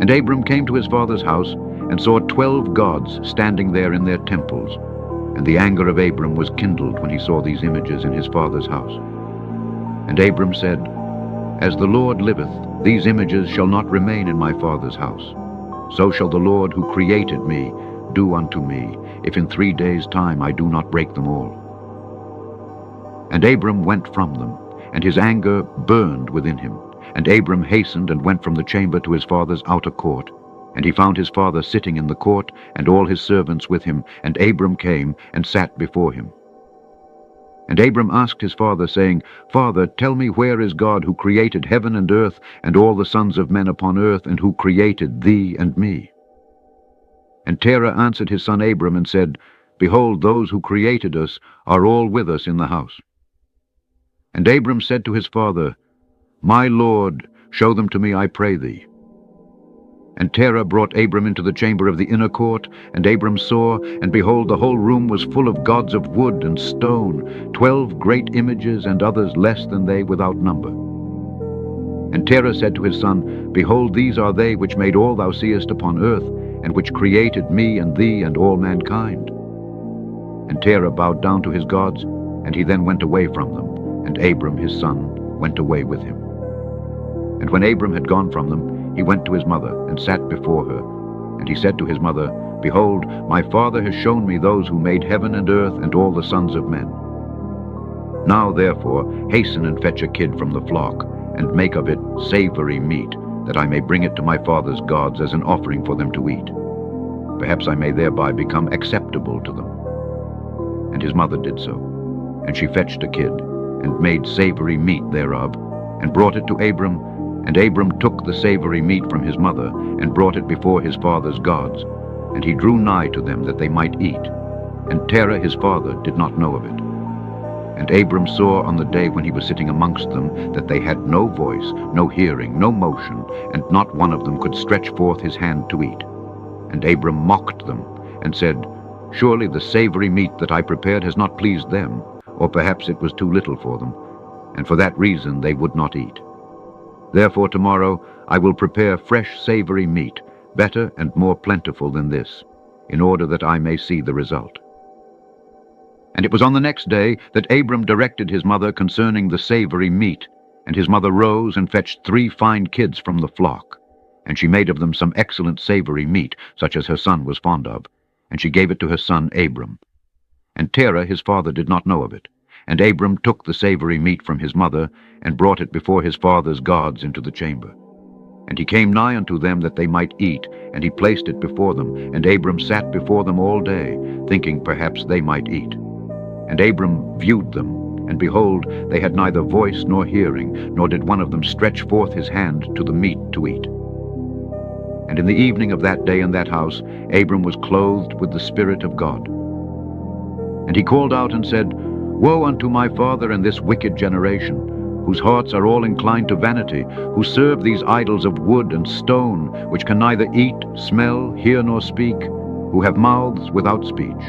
And Abram came to his father's house, and saw 12 gods standing there in their temples. And the anger of Abram was kindled when he saw these images in his father's house. And Abram said, as the Lord liveth, these images shall not remain in my father's house. So shall the Lord who created me do unto me, if in 3 days' time I do not break them all. And Abram went from them, and his anger burned within him. And Abram hastened and went from the chamber to his father's outer court. And he found his father sitting in the court, and all his servants with him. And Abram came and sat before him. And Abram asked his father, saying, Father, tell me, where is God who created heaven and earth, and all the sons of men upon earth, and who created thee and me? And Terah answered his son Abram, and said, Behold, those who created us are all with us in the house. And Abram said to his father, My Lord, show them to me, I pray thee. And Terah brought Abram into the chamber of the inner court, and Abram saw, and behold, the whole room was full of gods of wood and stone, 12 great images, and others less than they without number. And Terah said to his son, Behold, these are they which made all thou seest upon earth, and which created me and thee and all mankind. And Terah bowed down to his gods, and he then went away from them, and Abram his son went away with him. And when Abram had gone from them, he went to his mother, and sat before her. And he said to his mother, Behold, my father has shown me those who made heaven and earth, and all the sons of men. Now therefore hasten and fetch a kid from the flock, and make of it savory meat, that I may bring it to my father's gods as an offering for them to eat. Perhaps I may thereby become acceptable to them. And his mother did so. And she fetched a kid, and made savory meat thereof, and brought it to Abram. And Abram took the savory meat from his mother, and brought it before his father's gods. And he drew nigh to them that they might eat. And Terah his father did not know of it. And Abram saw on the day when he was sitting amongst them that they had no voice, no hearing, no motion, and not one of them could stretch forth his hand to eat. And Abram mocked them, and said, Surely the savory meat that I prepared has not pleased them, or perhaps it was too little for them, and for that reason they would not eat. Therefore tomorrow I will prepare fresh savory meat, better and more plentiful than this, in order that I may see the result. And it was on the next day that Abram directed his mother concerning the savory meat. And his mother rose and fetched 3 fine kids from the flock. And she made of them some excellent savory meat, such as her son was fond of. And she gave it to her son Abram. And Terah his father did not know of it. And Abram took the savory meat from his mother, and brought it before his father's gods into the chamber. And he came nigh unto them that they might eat, and he placed it before them. And Abram sat before them all day, thinking perhaps they might eat. And Abram viewed them, and behold, they had neither voice nor hearing, nor did one of them stretch forth his hand to the meat to eat. And in the evening of that day in that house, Abram was clothed with the Spirit of God. And he called out and said, Woe unto my father and this wicked generation, whose hearts are all inclined to vanity, who serve these idols of wood and stone, which can neither eat, smell, hear, nor speak, who have mouths without speech,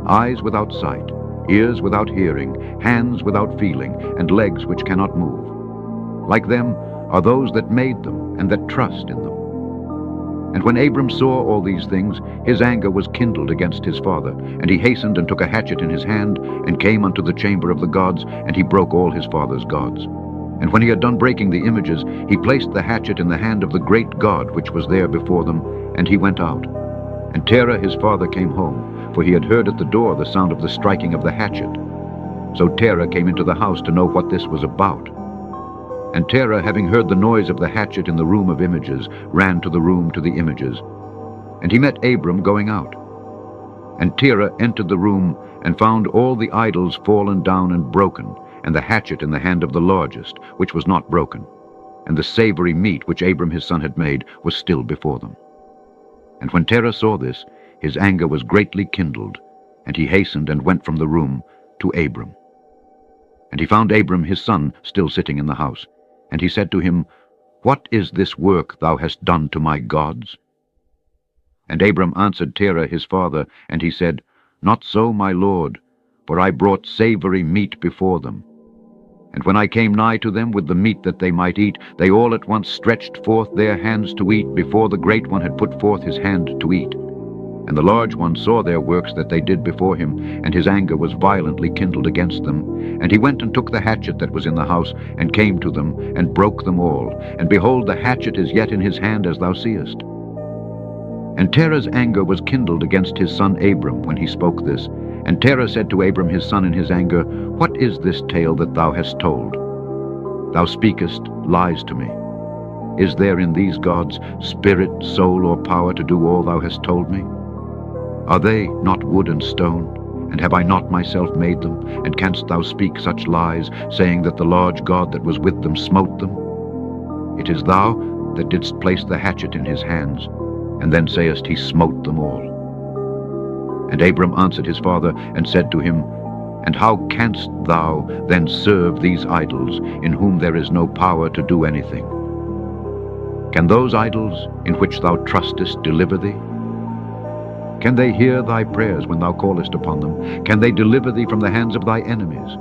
eyes without sight, ears without hearing, hands without feeling, and legs which cannot move. Like them are those that made them, and that trust in them. And when Abram saw all these things, his anger was kindled against his father. And he hastened and took a hatchet in his hand, and came unto the chamber of the gods, and he broke all his father's gods. And when he had done breaking the images, he placed the hatchet in the hand of the great God which was there before them, and he went out. And Terah his father came home, for he had heard at the door the sound of the striking of the hatchet. So Terah came into the house to know what this was about. And Terah, having heard the noise of the hatchet in the room of images, ran to the room to the images. And he met Abram going out. And Terah entered the room, and found all the idols fallen down and broken, and the hatchet in the hand of the largest, which was not broken. And the savory meat which Abram his son had made was still before them. And when Terah saw this, his anger was greatly kindled, and he hastened and went from the room to Abram. And he found Abram his son still sitting in the house. And he said to him, What is this work thou hast done to my gods? And Abram answered Terah his father, and he said, Not so, my lord, for I brought savory meat before them. And when I came nigh to them with the meat that they might eat, they all at once stretched forth their hands to eat, before the great one had put forth his hand to eat. And the large one saw their works that they did before him, and his anger was violently kindled against them. And he went and took the hatchet that was in the house, and came to them, and broke them all. And behold, the hatchet is yet in his hand, as thou seest. And Terah's anger was kindled against his son Abram when he spoke this. And Terah said to Abram his son in his anger, What is this tale that thou hast told? Thou speakest lies to me. Is there in these gods spirit, soul, or power to do all thou hast told me? Are they not wood and stone? And have I not myself made them? And canst thou speak such lies, saying that the large God that was with them smote them? It is thou that didst place the hatchet in his hands, and then sayest he smote them all. And Abram answered his father, and said to him, And how canst thou then serve these idols, in whom there is no power to do anything? Can those idols in which thou trustest deliver thee? Can they hear thy prayers when thou callest upon them? Can they deliver thee from the hands of thy enemies?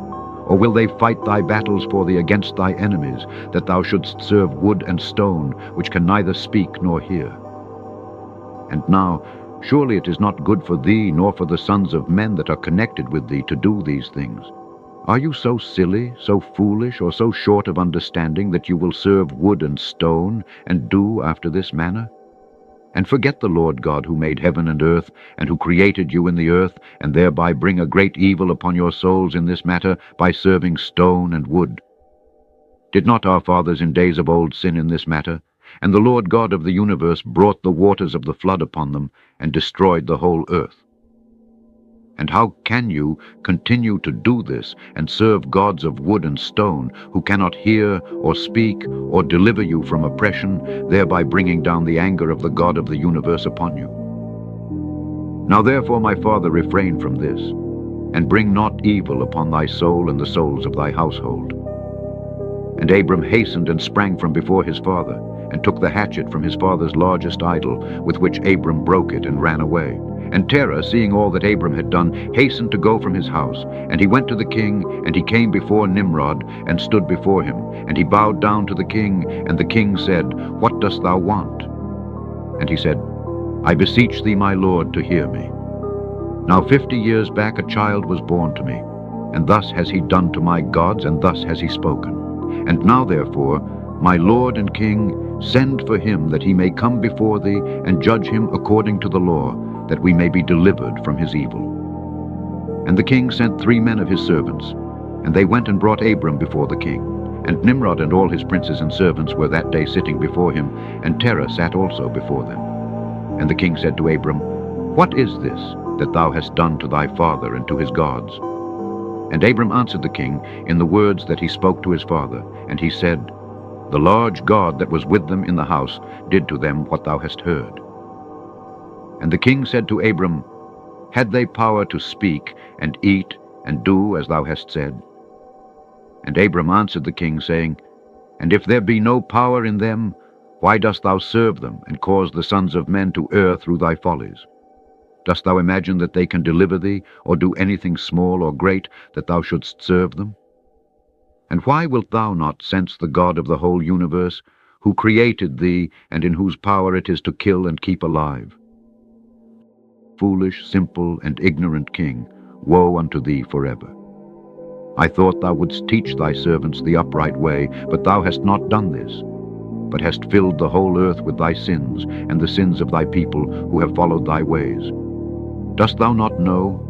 Or will they fight thy battles for thee against thy enemies, that thou shouldst serve wood and stone, which can neither speak nor hear? And now, surely it is not good for thee, nor for the sons of men that are connected with thee, to do these things. Are you so silly, so foolish, or so short of understanding, that you will serve wood and stone, and do after this manner? and forget the Lord God who made heaven and earth, and who created you in the earth, and thereby bring a great evil upon your souls in this matter by serving stone and wood? Did not our fathers in days of old sin in this matter? And the Lord God of the universe brought the waters of the flood upon them, and destroyed the whole earth. And how can you continue to do this, and serve gods of wood and stone, who cannot hear or speak or deliver you from oppression, thereby bringing down the anger of the God of the universe upon you? Now therefore, my father, refrain from this, and bring not evil upon thy soul and the souls of thy household. And Abram hastened and sprang from before his father, and took the hatchet from his father's largest idol, with which Abram broke it, and ran away. And Terah, seeing all that Abram had done, hastened to go from his house. And he went to the king, and he came before Nimrod, and stood before him. And he bowed down to the king, and the king said, What dost thou want? And he said, I beseech thee, my lord, to hear me. Now 50 years back a child was born to me, and thus has he done to my gods, and thus has he spoken. And now therefore, my lord and king, send for him, that he may come before thee, and judge him according to the law, that we may be delivered from his evil. And the king sent 3 men of his servants, and they went and brought Abram before the king. And Nimrod and all his princes and servants were that day sitting before him, and Terah sat also before them. And the king said to Abram, What is this that thou hast done to thy father and to his gods? And Abram answered the king in the words that he spoke to his father, and he said, The large God that was with them in the house did to them what thou hast heard. And the king said to Abram, Had they power to speak, and eat, and do as thou hast said? And Abram answered the king, saying, And if there be no power in them, why dost thou serve them, and cause the sons of men to err through thy follies? Dost thou imagine that they can deliver thee, or do anything small or great, that thou shouldst serve them? And why wilt thou not sense the God of the whole universe, who created thee, and in whose power it is to kill and keep alive? Foolish, simple, and ignorant king, woe unto thee forever. I thought thou wouldst teach thy servants the upright way, but thou hast not done this, but hast filled the whole earth with thy sins, and the sins of thy people who have followed thy ways. Dost thou not know,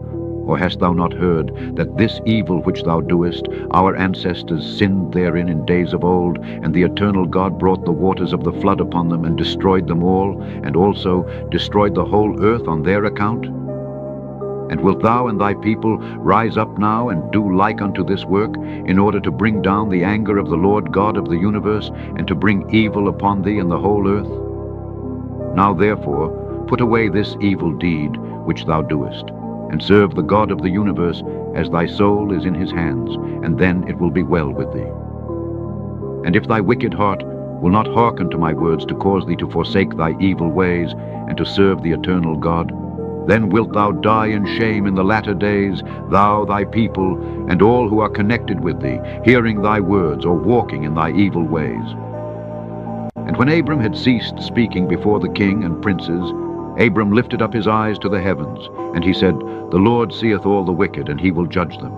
or hast thou not heard, that this evil which thou doest, our ancestors sinned therein in days of old, and the eternal God brought the waters of the flood upon them, and destroyed them all, and also destroyed the whole earth on their account? And wilt thou and thy people rise up now, and do like unto this work, in order to bring down the anger of the Lord God of the universe, and to bring evil upon thee and the whole earth? Now therefore put away this evil deed which thou doest, and serve the God of the universe, as thy soul is in his hands, and then it will be well with thee. And if thy wicked heart will not hearken to my words, to cause thee to forsake thy evil ways, and to serve the eternal God, then wilt thou die in shame in the latter days, thou, thy people, and all who are connected with thee, hearing thy words, or walking in thy evil ways. And when Abram had ceased speaking before the king and princes, Abram lifted up his eyes to the heavens, and he said, The Lord seeth all the wicked, and he will judge them.